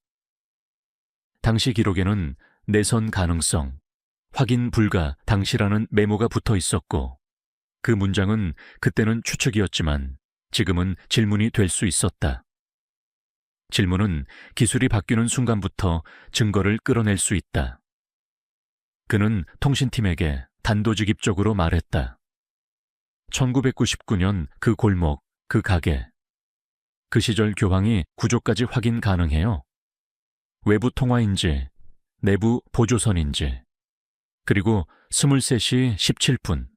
당시 기록에는 내선 가능성, 확인 불가 당시라는 메모가 붙어 있었고 그 문장은 그때는 추측이었지만 지금은 질문이 될 수 있었다. 질문은 기술이 바뀌는 순간부터 증거를 끌어낼 수 있다. 그는 통신팀에게 단도직입적으로 말했다. 1999년 그 골목, 그 가게. 그 시절 교황이 구조까지 확인 가능해요. 외부 통화인지, 내부 보조선인지, 그리고 23시 17분.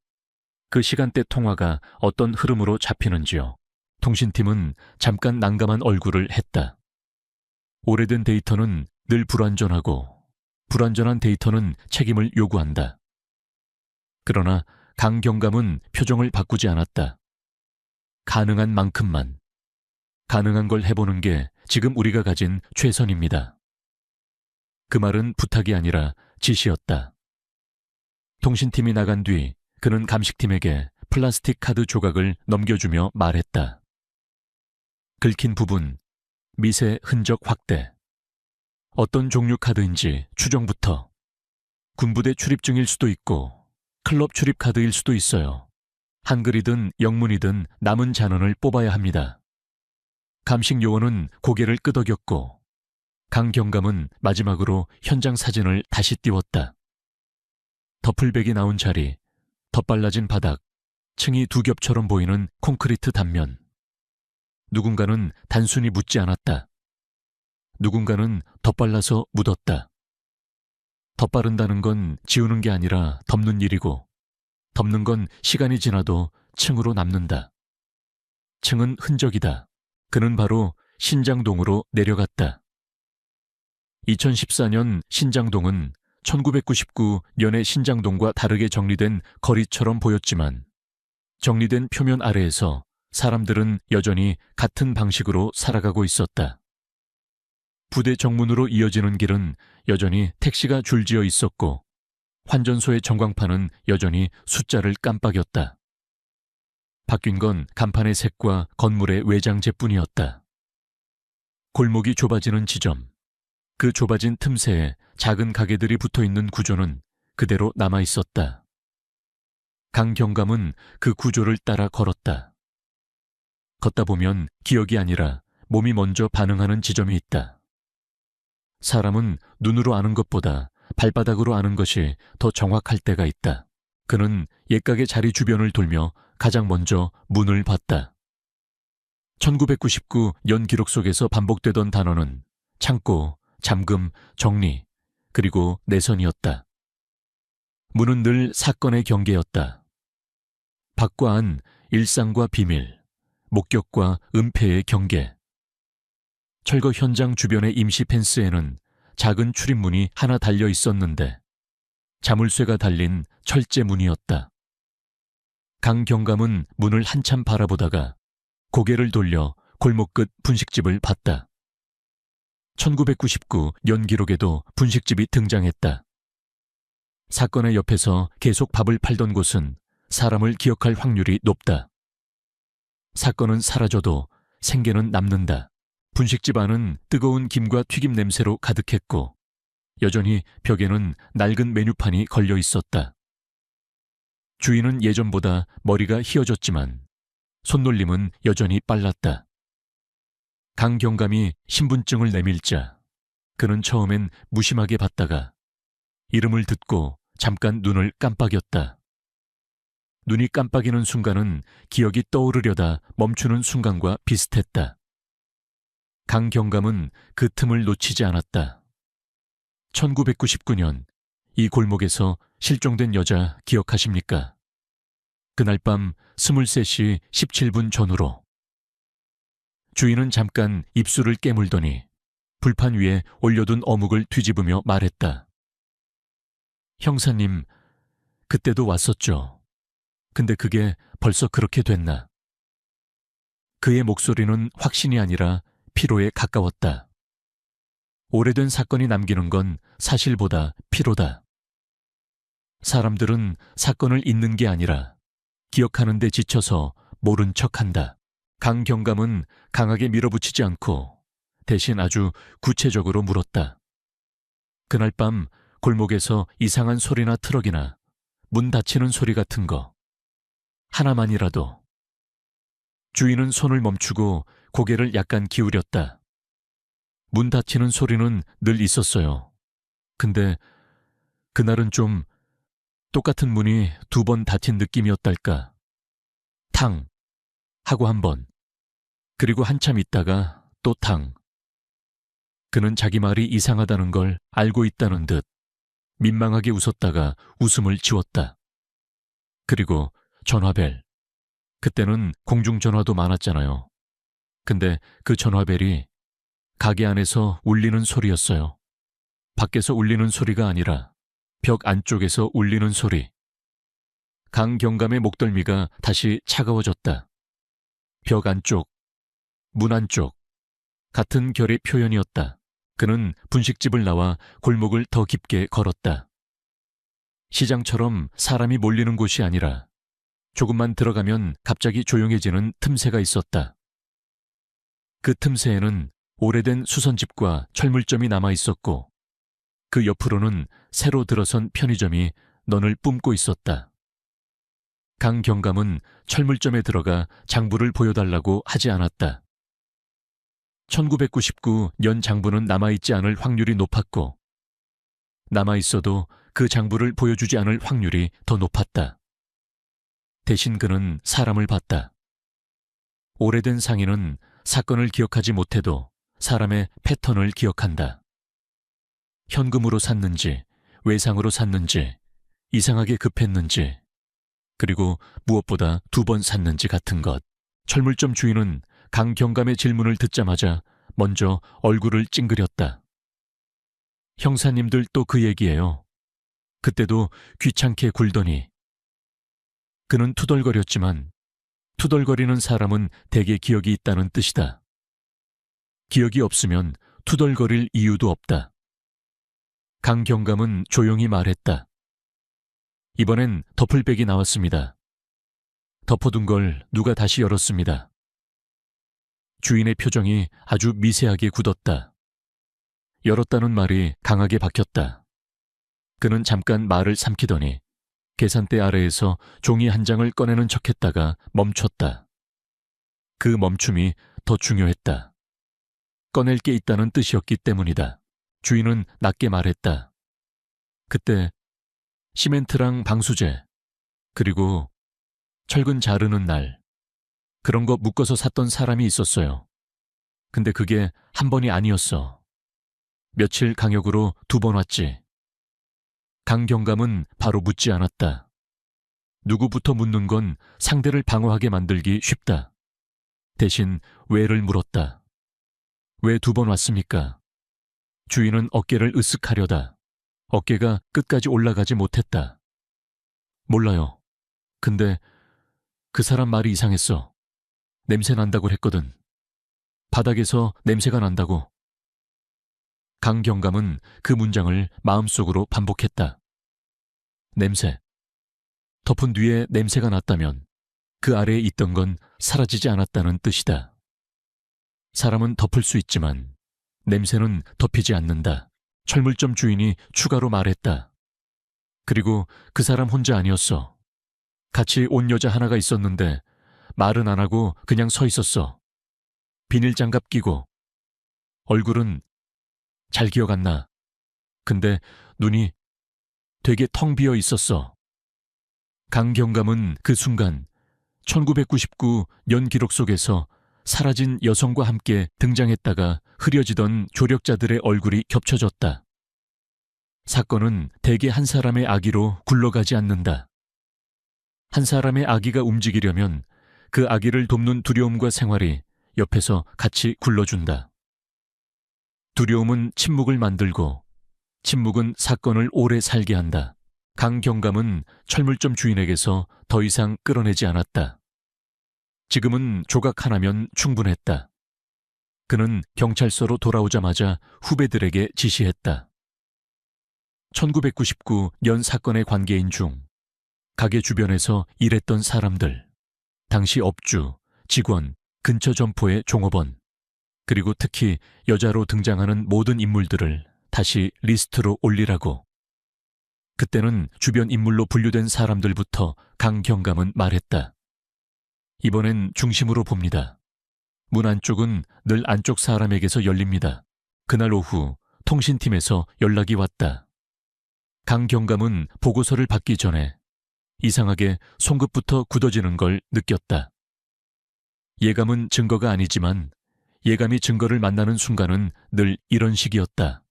그 시간대 통화가 어떤 흐름으로 잡히는지요. 통신팀은 잠깐 난감한 얼굴을 했다. 오래된 데이터는 늘 불완전하고 불완전한 데이터는 책임을 요구한다. 그러나 강경감은 표정을 바꾸지 않았다. 가능한 만큼만. 가능한 걸 해보는 게 지금 우리가 가진 최선입니다. 그 말은 부탁이 아니라 지시였다. 통신팀이 나간 뒤 그는 감식팀에게 플라스틱 카드 조각을 넘겨주며 말했다. 긁힌 부분, 미세 흔적 확대. 어떤 종류 카드인지 추정부터. 군부대 출입증일 수도 있고 클럽 출입 카드일 수도 있어요. 한글이든 영문이든 남은 잔원을 뽑아야 합니다. 감식 요원은 고개를 끄덕였고 강 경감은 마지막으로 현장 사진을 다시 띄웠다. 더플백이 나온 자리, 덧발라진 바닥, 층이 두 겹처럼 보이는 콘크리트 단면. 누군가는 단순히 묻지 않았다. 누군가는 덧발라서 묻었다. 덧바른다는 건 지우는 게 아니라 덮는 일이고 덮는 건 시간이 지나도 층으로 남는다. 층은 흔적이다. 그는 바로 신장동으로 내려갔다. 2014년 신장동은 1999년의 신장동과 다르게 정리된 거리처럼 보였지만 정리된 표면 아래에서 사람들은 여전히 같은 방식으로 살아가고 있었다. 부대 정문으로 이어지는 길은 여전히 택시가 줄지어 있었고 환전소의 전광판은 여전히 숫자를 깜빡였다. 바뀐 건 간판의 색과 건물의 외장재뿐이었다. 골목이 좁아지는 지점, 그 좁아진 틈새에 작은 가게들이 붙어있는 구조는 그대로 남아있었다. 강 경감은 그 구조를 따라 걸었다. 걷다 보면 기억이 아니라 몸이 먼저 반응하는 지점이 있다. 사람은 눈으로 아는 것보다 발바닥으로 아는 것이 더 정확할 때가 있다. 그는 옛가게 자리 주변을 돌며 가장 먼저 문을 봤다. 1999년 기록 속에서 반복되던 단어는 창고, 잠금, 정리, 그리고 내선이었다. 문은 늘 사건의 경계였다. 밖과 안, 일상과 비밀, 목격과 은폐의 경계. 철거 현장 주변의 임시 펜스에는 작은 출입문이 하나 달려 있었는데 자물쇠가 달린 철제 문이었다. 강 경감은 문을 한참 바라보다가 고개를 돌려 골목 끝 분식집을 봤다. 1999년 기록에도 분식집이 등장했다. 사건의 옆에서 계속 밥을 팔던 곳은 사람을 기억할 확률이 높다. 사건은 사라져도 생계는 남는다. 분식집 안은 뜨거운 김과 튀김 냄새로 가득했고 여전히 벽에는 낡은 메뉴판이 걸려 있었다. 주인은 예전보다 머리가 휘어졌지만 손놀림은 여전히 빨랐다. 강 경감이 신분증을 내밀자 그는 처음엔 무심하게 봤다가 이름을 듣고 잠깐 눈을 깜빡였다. 눈이 깜빡이는 순간은 기억이 떠오르려다 멈추는 순간과 비슷했다. 강 경감은 그 틈을 놓치지 않았다. 1999년 이 골목에서 실종된 여자 기억하십니까? 그날 밤 23시 17분 전후로. 주인은 잠깐 입술을 깨물더니 불판 위에 올려둔 어묵을 뒤집으며 말했다. 형사님, 그때도 왔었죠. 근데 그게 벌써 그렇게 됐나? 그의 목소리는 확신이 아니라 피로에 가까웠다. 오래된 사건이 남기는 건 사실보다 피로다. 사람들은 사건을 잊는 게 아니라 기억하는 데 지쳐서 모른 척한다. 강 경감은 강하게 밀어붙이지 않고 대신 아주 구체적으로 물었다. 그날 밤 골목에서 이상한 소리나 트럭이나 문 닫히는 소리 같은 거 하나만이라도. 주인은 손을 멈추고 고개를 약간 기울였다. 문 닫히는 소리는 늘 있었어요. 근데 그날은 좀 똑같은 문이 2번 닫힌 느낌이었달까. 탕 하고 한 번, 그리고 한참 있다가 또 탕. 그는 자기 말이 이상하다는 걸 알고 있다는 듯 민망하게 웃었다가 웃음을 지웠다. 그리고 전화벨. 그때는 공중전화도 많았잖아요. 근데 그 전화벨이 가게 안에서 울리는 소리였어요. 밖에서 울리는 소리가 아니라 벽 안쪽에서 울리는 소리. 강 경감의 목덜미가 다시 차가워졌다. 벽 안쪽, 문 안쪽, 같은 결의 표현이었다. 그는 분식집을 나와 골목을 더 깊게 걸었다. 시장처럼 사람이 몰리는 곳이 아니라 조금만 들어가면 갑자기 조용해지는 틈새가 있었다. 그 틈새에는 오래된 수선집과 철물점이 남아 있었고 그 옆으로는 새로 들어선 편의점이 넌을 뿜고 있었다. 강 경감은 철물점에 들어가 장부를 보여달라고 하지 않았다. 1999년 장부는 남아있지 않을 확률이 높았고 남아있어도 그 장부를 보여주지 않을 확률이 더 높았다. 대신 그는 사람을 봤다. 오래된 상인은 사건을 기억하지 못해도 사람의 패턴을 기억한다. 현금으로 샀는지, 외상으로 샀는지, 이상하게 급했는지, 그리고 무엇보다 2번 샀는지 같은 것. 철물점 주인은 강경감의 질문을 듣자마자 먼저 얼굴을 찡그렸다. 형사님들 또 그 얘기예요. 그때도 귀찮게 굴더니. 그는 투덜거렸지만 투덜거리는 사람은 대개 기억이 있다는 뜻이다. 기억이 없으면 투덜거릴 이유도 없다. 강경감은 조용히 말했다. 이번엔 더플백이 나왔습니다. 덮어둔 걸 누가 다시 열었습니다. 주인의 표정이 아주 미세하게 굳었다. 열었다는 말이 강하게 박혔다. 그는 잠깐 말을 삼키더니 계산대 아래에서 종이 한 장을 꺼내는 척했다가 멈췄다. 그 멈춤이 더 중요했다. 꺼낼 게 있다는 뜻이었기 때문이다. 주인은 낮게 말했다. 그때 시멘트랑 방수제, 그리고 철근 자르는 날, 그런 거 묶어서 샀던 사람이 있었어요. 근데 그게 한 번이 아니었어. 며칠 강역으로 2번 왔지. 강경감은 바로 묻지 않았다. 누구부터 묻는 건 상대를 방어하게 만들기 쉽다. 대신 왜를 물었다. 왜 2번 왔습니까? 주인은 어깨를 으쓱하려다. 어깨가 끝까지 올라가지 못했다. 몰라요. 근데 그 사람 말이 이상했어. 냄새 난다고 했거든. 바닥에서 냄새가 난다고. 강경감은 그 문장을 마음속으로 반복했다. 냄새. 덮은 뒤에 냄새가 났다면 그 아래에 있던 건 사라지지 않았다는 뜻이다. 사람은 덮을 수 있지만 냄새는 덮이지 않는다. 철물점 주인이 추가로 말했다. 그리고 그 사람 혼자 아니었어. 같이 온 여자 하나가 있었는데 말은 안 하고 그냥 서 있었어. 비닐장갑 끼고. 얼굴은 잘 기억 안 나. 근데 눈이 되게 텅 비어 있었어. 강경감은 그 순간 1999년 기록 속에서 사라진 여성과 함께 등장했다가 흐려지던 조력자들의 얼굴이 겹쳐졌다. 사건은 대개 한 사람의 아기로 굴러가지 않는다. 한 사람의 아기가 움직이려면 그 아기를 돕는 두려움과 생활이 옆에서 같이 굴러준다. 두려움은 침묵을 만들고 침묵은 사건을 오래 살게 한다. 강경감은 철물점 주인에게서 더 이상 끌어내지 않았다. 지금은 조각 하나면 충분했다. 그는 경찰서로 돌아오자마자 후배들에게 지시했다. 1999년 사건의 관계인 중 가게 주변에서 일했던 사람들, 당시 업주, 직원, 근처 점포의 종업원, 그리고 특히 여자로 등장하는 모든 인물들을 다시 리스트로 올리라고. 그때는 주변 인물로 분류된 사람들부터 강경감은 말했다. 이번엔 중심으로 봅니다. 문 안쪽은 늘 안쪽 사람에게서 열립니다. 그날 오후 통신팀에서 연락이 왔다. 강경감은 보고서를 받기 전에 이상하게 손끝부터 굳어지는 걸 느꼈다. 예감은 증거가 아니지만 예감이 증거를 만나는 순간은 늘 이런 식이었다.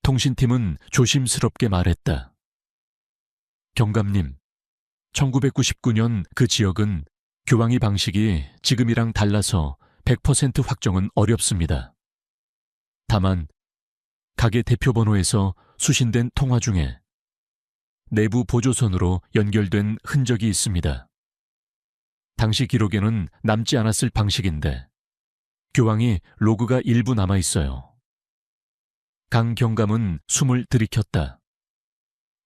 통신팀은 조심스럽게 말했다. 경감님, 1999년 그 지역은 교황이 방식이 지금이랑 달라서 100% 확정은 어렵습니다. 다만 가게 대표 번호에서 수신된 통화 중에 내부 보조선으로 연결된 흔적이 있습니다. 당시 기록에는 남지 않았을 방식인데 교황이 로그가 일부 남아 있어요. 강경감은 숨을 들이켰다.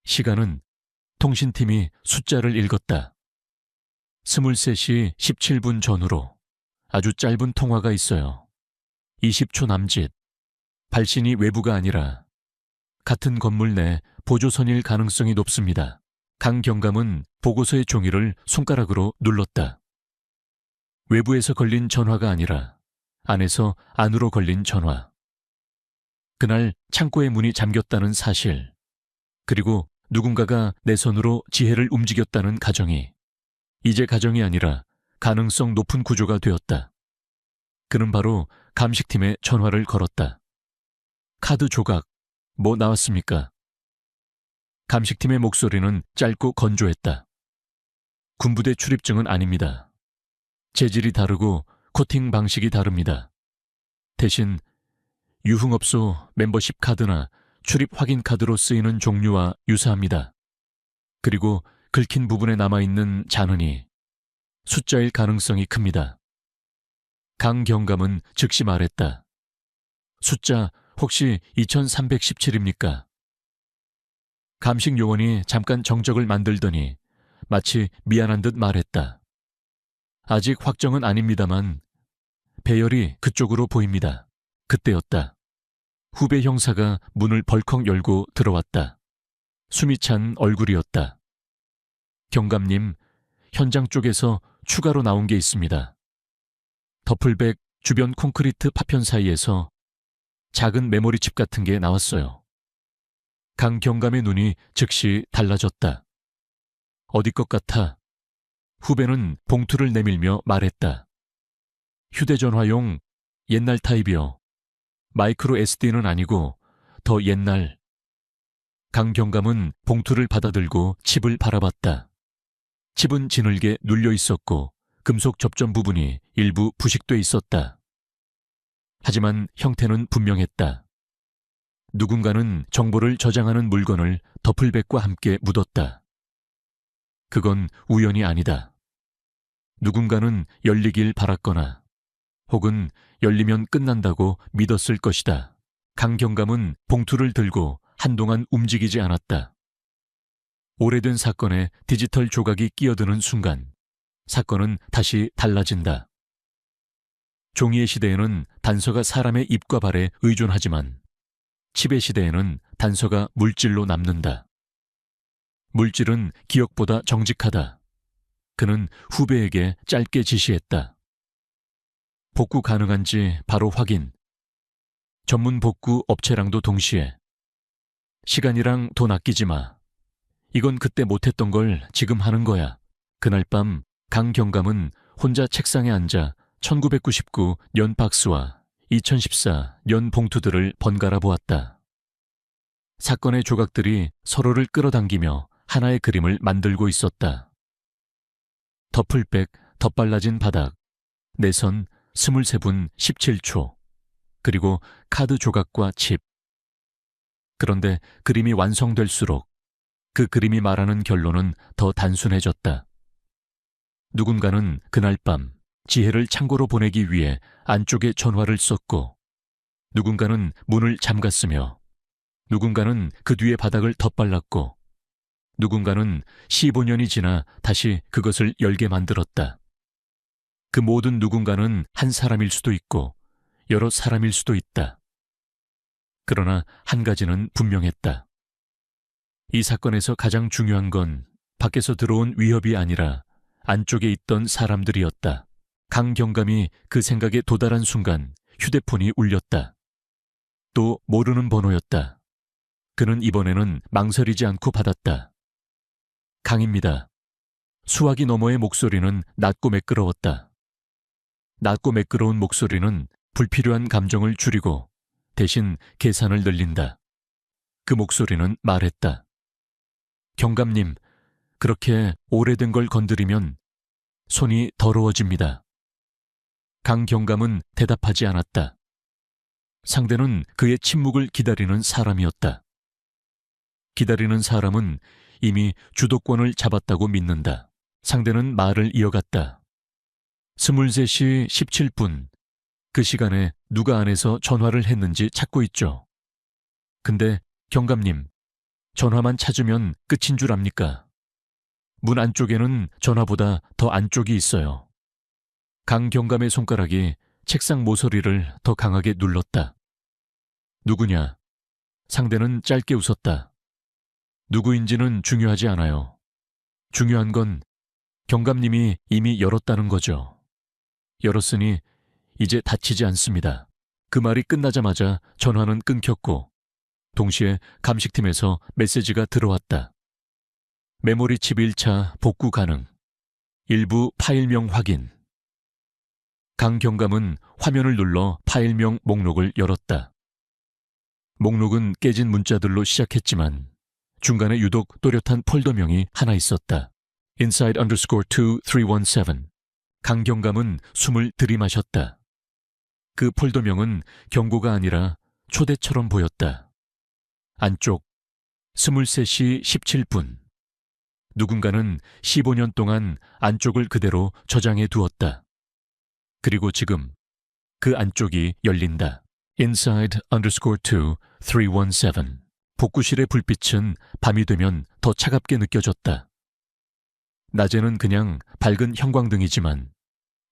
시간은 통신팀이 숫자를 읽었다. 23시 17분 전후로 아주 짧은 통화가 있어요. 20초 남짓. 발신이 외부가 아니라 같은 건물 내 보조선일 가능성이 높습니다. 강 경감은 보고서의 종이를 손가락으로 눌렀다. 외부에서 걸린 전화가 아니라 안에서 안으로 걸린 전화. 그날 창고의 문이 잠겼다는 사실, 그리고 누군가가 내 손으로 지혜를 움직였다는 가정이 이제 가정이 아니라 가능성 높은 구조가 되었다. 그는 바로 감식팀에 전화를 걸었다. 카드 조각, 뭐 나왔습니까? 감식팀의 목소리는 짧고 건조했다. 군부대 출입증은 아닙니다. 재질이 다르고 코팅 방식이 다릅니다. 대신 유흥업소 멤버십 카드나 출입 확인 카드로 쓰이는 종류와 유사합니다. 그리고 긁힌 부분에 남아있는 잔흔이 숫자일 가능성이 큽니다. 강 경감은 즉시 말했다. 숫자 혹시 2317입니까? 감식 요원이 잠깐 정적을 만들더니 마치 미안한 듯 말했다. 아직 확정은 아닙니다만 배열이 그쪽으로 보입니다. 그때였다. 후배 형사가 문을 벌컥 열고 들어왔다. 숨이 찬 얼굴이었다. 경감님, 현장 쪽에서 추가로 나온 게 있습니다. 더플백 주변 콘크리트 파편 사이에서 작은 메모리칩 같은 게 나왔어요. 강 경감의 눈이 즉시 달라졌다. 어디 것 같아? 후배는 봉투를 내밀며 말했다. 휴대전화용 옛날 타입이요. 마이크로 SD는 아니고 더 옛날. 강 경감은 봉투를 받아들고 칩을 바라봤다. 칩은 지늘게 눌려 있었고 금속 접점 부분이 일부 부식돼 있었다. 하지만 형태는 분명했다. 누군가는 정보를 저장하는 물건을 더플백과 함께 묻었다. 그건 우연이 아니다. 누군가는 열리길 바랐거나 혹은 열리면 끝난다고 믿었을 것이다. 강 경감은 봉투를 들고 한동안 움직이지 않았다. 오래된 사건에 디지털 조각이 끼어드는 순간 사건은 다시 달라진다. 종이의 시대에는 단서가 사람의 입과 발에 의존하지만 칩의 시대에는 단서가 물질로 남는다. 물질은 기억보다 정직하다. 그는 후배에게 짧게 지시했다. 복구 가능한지 바로 확인. 전문 복구 업체랑도 동시에. 시간이랑 돈 아끼지 마. 이건 그때 못했던 걸 지금 하는 거야. 그날 밤 강 경감은 혼자 책상에 앉아 1999 년 박스와 2014 년 봉투들을 번갈아 보았다. 사건의 조각들이 서로를 끌어당기며 하나의 그림을 만들고 있었다. 더플백, 덧발라진 바닥, 내선 23분 17초, 그리고 카드 조각과 칩. 그런데 그림이 완성될수록 그 그림이 말하는 결론은 더 단순해졌다. 누군가는 그날 밤 지혜를 창고로 보내기 위해 안쪽에 전화를 썼고, 누군가는 문을 잠갔으며, 누군가는 그 뒤에 바닥을 덧발랐고, 누군가는 15년이 지나 다시 그것을 열게 만들었다. 그 모든 누군가는 한 사람일 수도 있고 여러 사람일 수도 있다. 그러나 한 가지는 분명했다. 이 사건에서 가장 중요한 건 밖에서 들어온 위협이 아니라 안쪽에 있던 사람들이었다. 강 경감이 그 생각에 도달한 순간 휴대폰이 울렸다. 또 모르는 번호였다. 그는 이번에는 망설이지 않고 받았다. 강입니다. 수화기 너머의 목소리는 낮고 매끄러웠다. 낮고 매끄러운 목소리는 불필요한 감정을 줄이고 대신 계산을 늘린다. 그 목소리는 말했다. 경감님, 그렇게 오래된 걸 건드리면 손이 더러워집니다. 강 경감은 대답하지 않았다. 상대는 그의 침묵을 기다리는 사람이었다. 기다리는 사람은 이미 주도권을 잡았다고 믿는다. 상대는 말을 이어갔다. 23시 17분. 그 시간에 누가 안에서 전화를 했는지 찾고 있죠. 근데 경감님, 전화만 찾으면 끝인 줄 압니까? 문 안쪽에는 전화보다 더 안쪽이 있어요. 강 경감의 손가락이 책상 모서리를 더 강하게 눌렀다. 누구냐? 상대는 짧게 웃었다. 누구인지는 중요하지 않아요. 중요한 건 경감님이 이미 열었다는 거죠. 열었으니 이제 다치지 않습니다. 그 말이 끝나자마자 전화는 끊겼고 동시에 감식팀에서 메시지가 들어왔다. 메모리 칩 1차 복구 가능. 일부 파일명 확인. 강 경감은 화면을 눌러 파일명 목록을 열었다. 목록은 깨진 문자들로 시작했지만 중간에 유독 또렷한 폴더명이 하나 있었다. inside_2317. 강 경감은 숨을 들이마셨다. 그 폴더명은 경고가 아니라 초대처럼 보였다. 안쪽 23시 17분. 누군가는 15년 동안 안쪽을 그대로 저장해 두었다. 그리고 지금 그 안쪽이 열린다. inside_2317. 복구실의 불빛은 밤이 되면 더 차갑게 느껴졌다. 낮에는 그냥 밝은 형광등이지만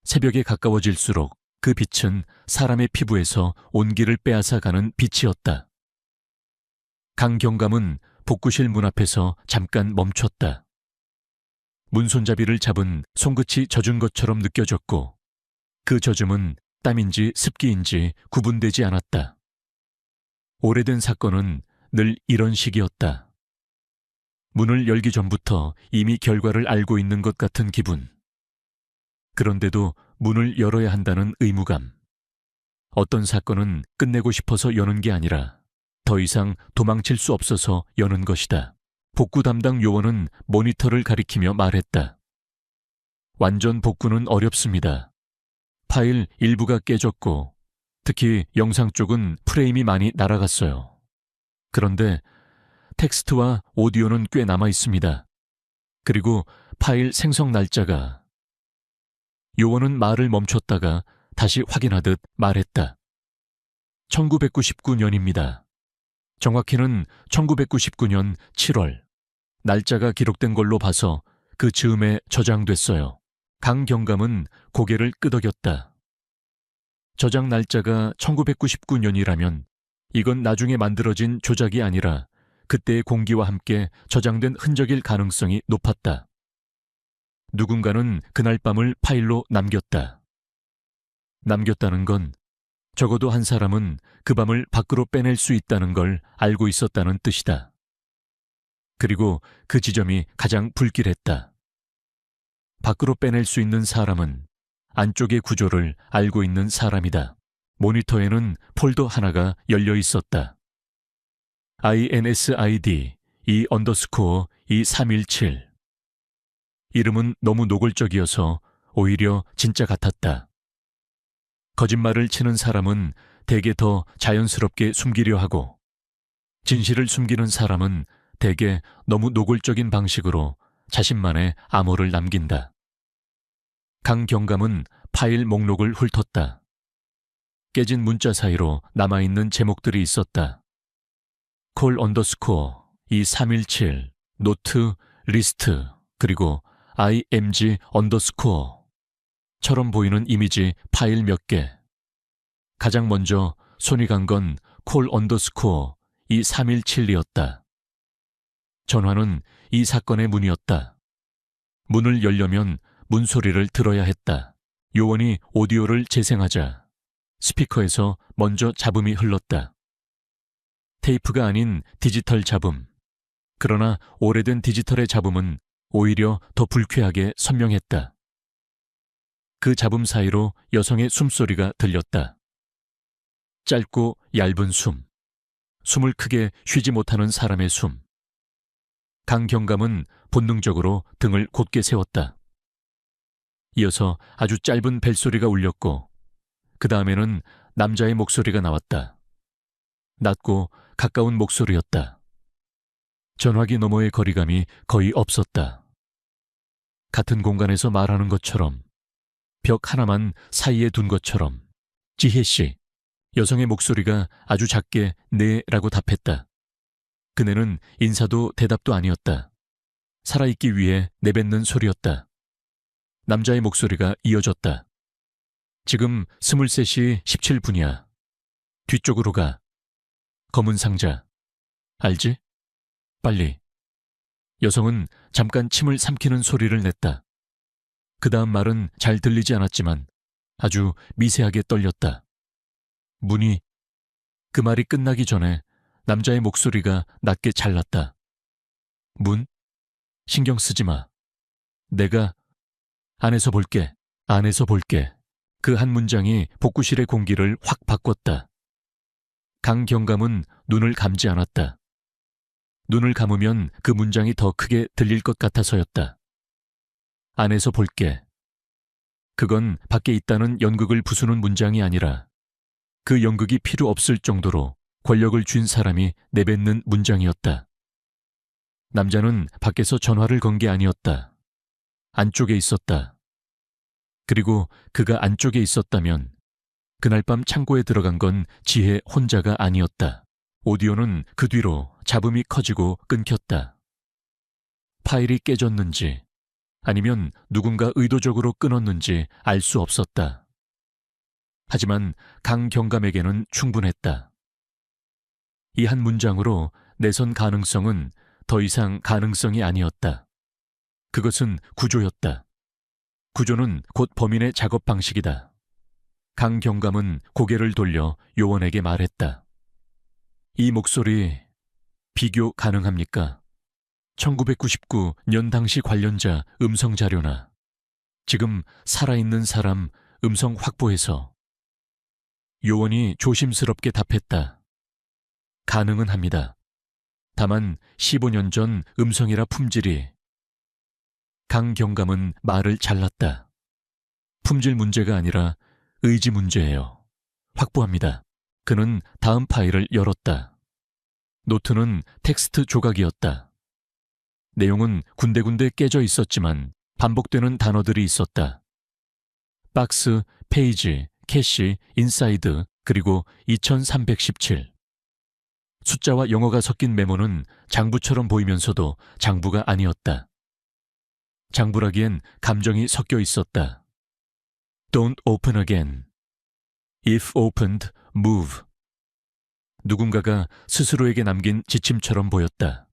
새벽에 가까워질수록 그 빛은 사람의 피부에서 온기를 빼앗아 가는 빛이었다. 강 경감은 복구실 문 앞에서 잠깐 멈췄다. 문손잡이를 잡은 손끝이 젖은 것처럼 느껴졌고 그 젖음은 땀인지 습기인지 구분되지 않았다. 오래된 사건은 늘 이런 식이었다. 문을 열기 전부터 이미 결과를 알고 있는 것 같은 기분. 그런데도 문을 열어야 한다는 의무감. 어떤 사건은 끝내고 싶어서 여는 게 아니라 더 이상 도망칠 수 없어서 여는 것이다. 복구 담당 요원은 모니터를 가리키며 말했다. 완전 복구는 어렵습니다. 파일 일부가 깨졌고 특히 영상 쪽은 프레임이 많이 날아갔어요. 그런데 텍스트와 오디오는 꽤 남아 있습니다. 그리고 파일 생성 날짜가. 요원은 말을 멈췄다가 다시 확인하듯 말했다. 1999년입니다. 정확히는 1999년 7월. 날짜가 기록된 걸로 봐서 그 즈음에 저장됐어요. 강 경감은 고개를 끄덕였다. 저장 날짜가 1999년이라면 이건 나중에 만들어진 조작이 아니라 그때의 공기와 함께 저장된 흔적일 가능성이 높았다. 누군가는 그날 밤을 파일로 남겼다. 남겼다는 건 적어도 한 사람은 그 밤을 밖으로 빼낼 수 있다는 걸 알고 있었다는 뜻이다. 그리고 그 지점이 가장 불길했다. 밖으로 빼낼 수 있는 사람은 안쪽의 구조를 알고 있는 사람이다. 모니터에는 폴더 하나가 열려 있었다. INSID 2_2317. 이름은 너무 노골적이어서 오히려 진짜 같았다. 거짓말을 치는 사람은 대개 더 자연스럽게 숨기려 하고 진실을 숨기는 사람은 대개 너무 노골적인 방식으로 자신만의 암호를 남긴다. 강 경감은 파일 목록을 훑었다. 깨진 문자 사이로 남아있는 제목들이 있었다. call_2317, 노트, 리스트, 그리고 img_처럼 보이는 이미지 파일 몇 개. 가장 먼저 손이 간 건 call_2317이었다. 전화는 이 사건의 문이었다. 문을 열려면 문소리를 들어야 했다. 요원이 오디오를 재생하자 스피커에서 먼저 잡음이 흘렀다. 테이프가 아닌 디지털 잡음. 그러나 오래된 디지털의 잡음은 오히려 더 불쾌하게 선명했다. 그 잡음 사이로 여성의 숨소리가 들렸다. 짧고 얇은 숨. 숨을 크게 쉬지 못하는 사람의 숨. 강 경감은 본능적으로 등을 곧게 세웠다. 이어서 아주 짧은 벨소리가 울렸고 그 다음에는 남자의 목소리가 나왔다. 낮고 가까운 목소리였다. 전화기 너머의 거리감이 거의 없었다. 같은 공간에서 말하는 것처럼, 벽 하나만 사이에 둔 것처럼. 지혜 씨, 여성의 목소리가 아주 작게 네라고 답했다. 그네는 인사도 대답도 아니었다. 살아있기 위해 내뱉는 소리였다. 남자의 목소리가 이어졌다. 지금 23시 17분이야. 뒤쪽으로 가. 검은 상자. 알지? 빨리. 여성은 잠깐 침을 삼키는 소리를 냈다. 그 다음 말은 잘 들리지 않았지만 아주 미세하게 떨렸다. 문이. 그 말이 끝나기 전에 남자의 목소리가 낮게 잘랐다. 문? 신경 쓰지 마. 내가 안에서 볼게. 안에서 볼게. 그 한 문장이 복구실의 공기를 확 바꿨다. 강경감은 눈을 감지 않았다. 눈을 감으면 그 문장이 더 크게 들릴 것 같아서였다. 안에서 볼게. 그건 밖에 있다는 연극을 부수는 문장이 아니라 그 연극이 필요 없을 정도로 권력을 쥔 사람이 내뱉는 문장이었다. 남자는 밖에서 전화를 건 게 아니었다. 안쪽에 있었다. 그리고 그가 안쪽에 있었다면 그날 밤 창고에 들어간 건 지혜 혼자가 아니었다. 오디오는 그 뒤로 잡음이 커지고 끊겼다. 파일이 깨졌는지 아니면 누군가 의도적으로 끊었는지 알 수 없었다. 하지만 강경감에게는 충분했다. 이 한 문장으로 내선 가능성은 더 이상 가능성이 아니었다. 그것은 구조였다. 구조는 곧 범인의 작업 방식이다. 강경감은 고개를 돌려 요원에게 말했다. 이 목소리 비교 가능합니까? 1999년 당시 관련자 음성 자료나 지금 살아있는 사람 음성 확보해서. 요원이 조심스럽게 답했다. 가능은 합니다. 다만 15년 전 음성이라 품질이. 강경감은 말을 잘랐다. 품질 문제가 아니라 의지 문제예요. 확보합니다. 그는 다음 파일을 열었다. 노트는 텍스트 조각이었다. 내용은 군데군데 깨져 있었지만 반복되는 단어들이 있었다. 박스, 페이지, 캐시, 인사이드, 그리고 2317. 숫자와 영어가 섞인 메모는 장부처럼 보이면서도 장부가 아니었다. 장부라기엔 감정이 섞여 있었다. Don't open again. If opened, move. 누군가가 스스로에게 남긴 지침처럼 보였다.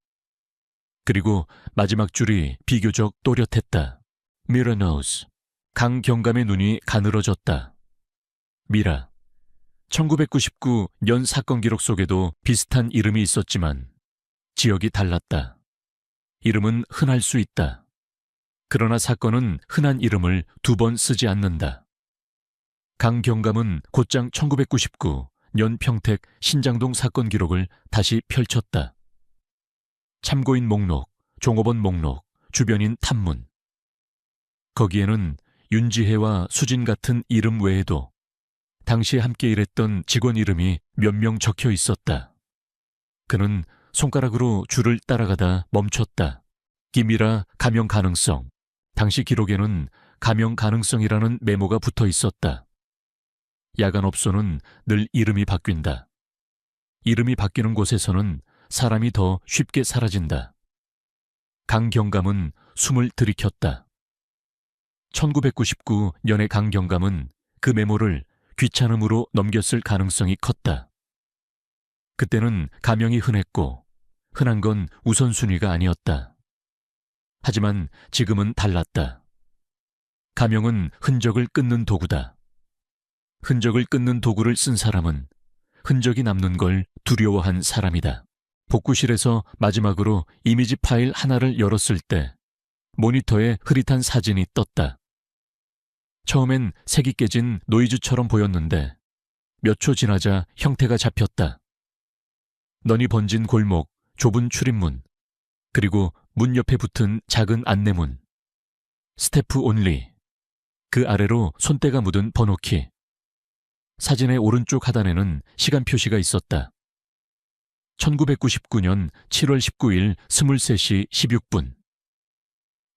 그리고 마지막 줄이 비교적 또렷했다. Mira knows. 강경감의 눈이 가늘어졌다. 미라. 1999년 사건 기록 속에도 비슷한 이름이 있었지만 지역이 달랐다. 이름은 흔할 수 있다. 그러나 사건은 흔한 이름을 2번 쓰지 않는다. 강경감은 곧장 1999년 평택 신장동 사건 기록을 다시 펼쳤다. 참고인 목록, 종업원 목록, 주변인 탐문. 거기에는 윤지혜와 수진 같은 이름 외에도 당시 함께 일했던 직원 이름이 몇 명 적혀 있었다. 그는 손가락으로 줄을 따라가다 멈췄다. 김이라 감형 가능성. 당시 기록에는 감형 가능성이라는 메모가 붙어 있었다. 야간업소는 늘 이름이 바뀐다. 이름이 바뀌는 곳에서는 사람이 더 쉽게 사라진다. 강경감은 숨을 들이켰다. 1999년의 강경감은 그 메모를 귀찮음으로 넘겼을 가능성이 컸다. 그때는 감형이 흔했고 흔한 건 우선순위가 아니었다. 하지만 지금은 달랐다. 감형은 흔적을 끊는 도구다. 흔적을 끊는 도구를 쓴 사람은 흔적이 남는 걸 두려워한 사람이다. 복구실에서 마지막으로 이미지 파일 하나를 열었을 때 모니터에 흐릿한 사진이 떴다. 처음엔 색이 깨진 노이즈처럼 보였는데 몇 초 지나자 형태가 잡혔다. 넌이 번진 골목, 좁은 출입문, 그리고 문 옆에 붙은 작은 안내문. 스태프 온리. 그 아래로 손때가 묻은 번호키. 사진의 오른쪽 하단에는 시간 표시가 있었다. 1999년 7월 19일 23시 16분.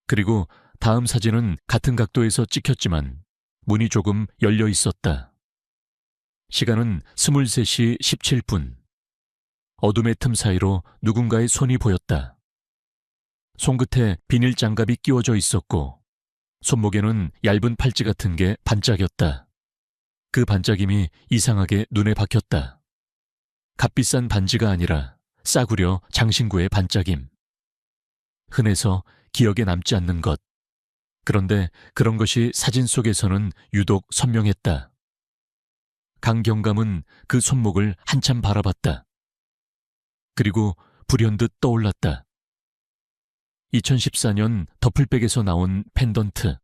그리고 다음 사진은 같은 각도에서 찍혔지만 문이 조금 열려 있었다. 시간은 23시 17분. 어둠의 틈 사이로 누군가의 손이 보였다. 손끝에 비닐 장갑이 끼워져 있었고 손목에는 얇은 팔찌 같은 게 반짝였다. 그 반짝임이 이상하게 눈에 박혔다. 값비싼 반지가 아니라 싸구려 장신구의 반짝임. 흔해서 기억에 남지 않는 것. 그런데 그런 것이 사진 속에서는 유독 선명했다. 강경감은 그 손목을 한참 바라봤다. 그리고 불현듯 떠올랐다. 2014년 더플백에서 나온 펜던트.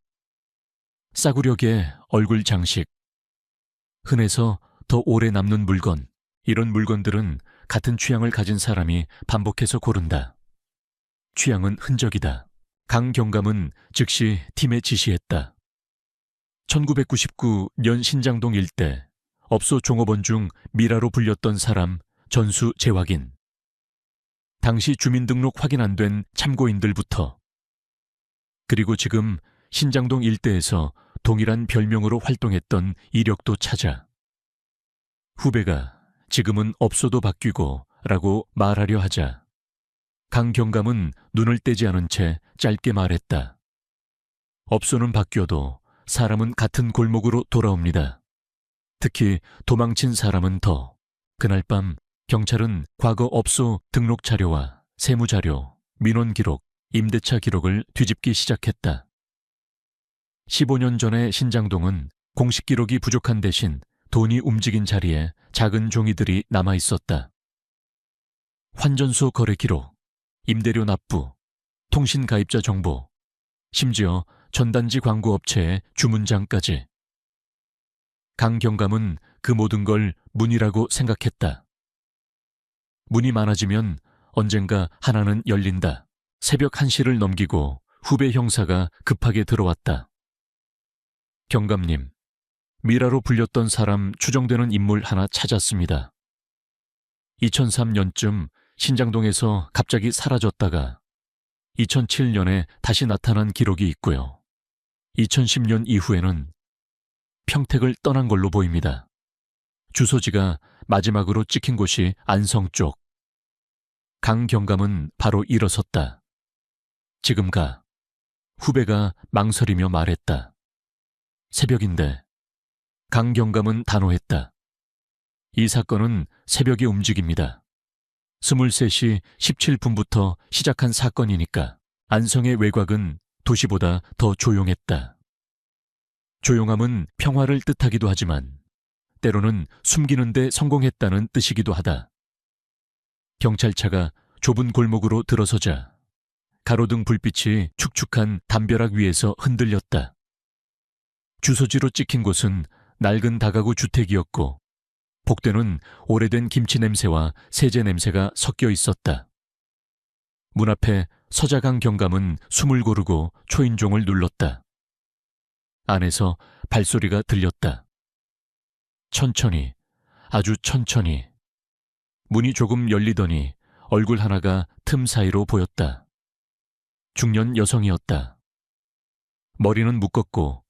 싸구려계 얼굴 장식. 흔해서 더 오래 남는 물건. 이런 물건들은 같은 취향을 가진 사람이 반복해서 고른다. 취향은 흔적이다. 강경감은 즉시 팀에 지시했다. 1999년 신장동 일대 업소 종업원 중 미라로 불렸던 사람 전수 재확인. 당시 주민등록 확인 안 된 참고인들부터. 그리고 지금 신장동 일대에서 동일한 별명으로 활동했던 이력도 찾아. 후배가 지금은 업소도 바뀌고 라고 말하려 하자 강경감은 눈을 떼지 않은 채 짧게 말했다. 업소는 바뀌어도 사람은 같은 골목으로 돌아옵니다. 특히 도망친 사람은 더. 그날 밤 경찰은 과거 업소 등록 자료와 세무 자료, 민원 기록, 임대차 기록을 뒤집기 시작했다. 15년 전의 신장동은 공식 기록이 부족한 대신 돈이 움직인 자리에 작은 종이들이 남아 있었다. 환전소 거래 기록, 임대료 납부, 통신 가입자 정보, 심지어 전단지 광고 업체의 주문장까지. 강경감은 그 모든 걸 문이라고 생각했다. 문이 많아지면 언젠가 하나는 열린다. 새벽 1시를 넘기고 후배 형사가 급하게 들어왔다. 경감님, 미라로 불렸던 사람 추정되는 인물 하나 찾았습니다. 2003년쯤 신장동에서 갑자기 사라졌다가 2007년에 다시 나타난 기록이 있고요. 2010년 이후에는 평택을 떠난 걸로 보입니다. 주소지가 마지막으로 찍힌 곳이 안성 쪽. 강경감은 바로 일어섰다. 지금 가. 후배가 망설이며 말했다. 새벽인데. 강경감은 단호했다. 이 사건은 새벽에 움직입니다. 23시 17분부터 시작한 사건이니까 안성의 외곽은 도시보다 더 조용했다. 조용함은 평화를 뜻하기도 하지만 때로는 숨기는 데 성공했다는 뜻이기도 하다. 경찰차가 좁은 골목으로 들어서자 가로등 불빛이 축축한 담벼락 위에서 흔들렸다. 주소지로 찍힌 곳은 낡은 다가구 주택이었고 복도는 오래된 김치 냄새와 세제 냄새가 섞여 있었다. 문 앞에 서자 강경감은 숨을 고르고 초인종을 눌렀다. 안에서 발소리가 들렸다. 천천히, 아주 천천히. 문이 조금 열리더니 얼굴 하나가 틈 사이로 보였다. 중년 여성이었다. 머리는 묶었고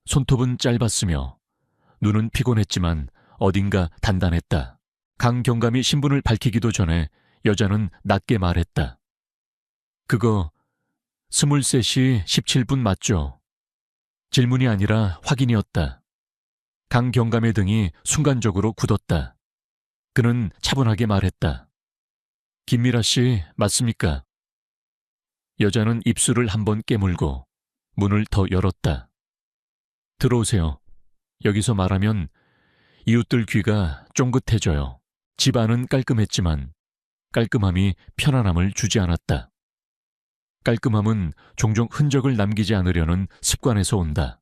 손톱은 짧았으며 눈은 피곤했지만 어딘가 단단했다. 강경감이 신분을 밝히기도 전에 여자는 낮게 말했다. 그거 23시 17분 맞죠? 질문이 아니라 확인이었다. 강경감의 등이 순간적으로 굳었다. 그는 차분하게 말했다. 김미라 씨 맞습니까? 여자는 입술을 한번 깨물고 문을 더 열었다. 들어오세요. 여기서 말하면 이웃들 귀가 쫑긋해져요. 집 안은 깔끔했지만 깔끔함이 편안함을 주지 않았다. 깔끔함은 종종 흔적을 남기지 않으려는 습관에서 온다.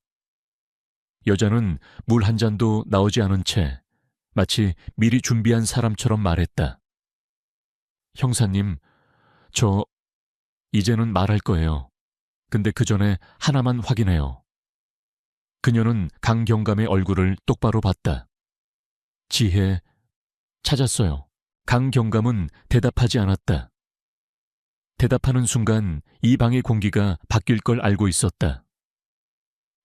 여자는 물 한 잔도 나오지 않은 채 마치 미리 준비한 사람처럼 말했다. 형사님, 저 이제는 말할 거예요. 근데 그 전에 하나만 확인해요. 그녀는 강경감의 얼굴을 똑바로 봤다. 지혜, 찾았어요. 강경감은 대답하지 않았다. 대답하는 순간 이 방의 공기가 바뀔 걸 알고 있었다.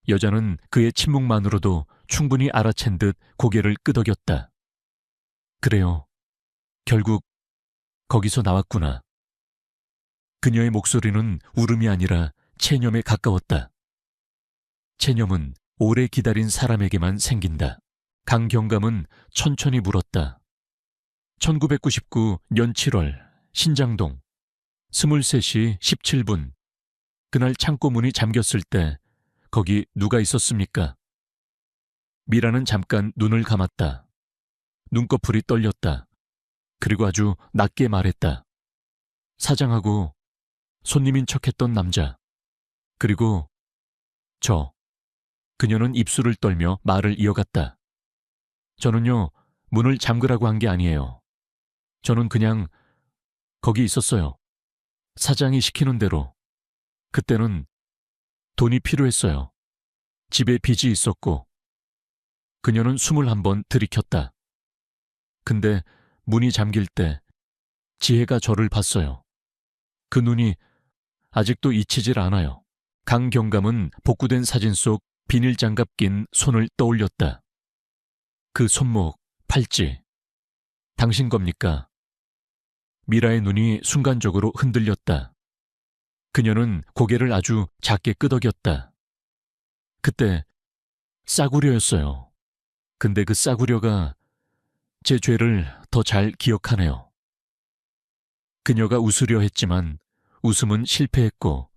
여자는 그의 침묵만으로도 충분히 알아챈 듯 고개를 끄덕였다. 그래요. 결국 거기서 나왔구나. 그녀의 목소리는 울음이 아니라 체념에 가까웠다. 체념은 오래 기다린 사람에게만 생긴다. 강경감은 천천히 물었다. 1999년 7월 신장동 23시 17분. 그날 창고 문이 잠겼을 때 거기 누가 있었습니까? 미라는 잠깐 눈을 감았다. 눈꺼풀이 떨렸다. 그리고 아주 낮게 말했다. 사장하고 손님인 척했던 남자. 그리고 저. 그녀는 입술을 떨며 말을 이어갔다. 저는요, 문을 잠그라고 한 게 아니에요. 저는 그냥 거기 있었어요. 사장이 시키는 대로. 그때는 돈이 필요했어요. 집에 빚이 있었고. 그녀는 숨을 한번 들이켰다. 근데 문이 잠길 때 지혜가 저를 봤어요. 그 눈이 아직도 잊히질 않아요. 강경감은 복구된 사진 속 비닐장갑 낀 손을 떠올렸다. 그 손목, 팔찌. 당신 겁니까? 미라의 눈이 순간적으로 흔들렸다. 그녀는 고개를 아주 작게 끄덕였다. 그때 싸구려였어요. 근데 그 싸구려가 제 죄를 더 잘 기억하네요. 그녀가 웃으려 했지만 웃음은 실패했고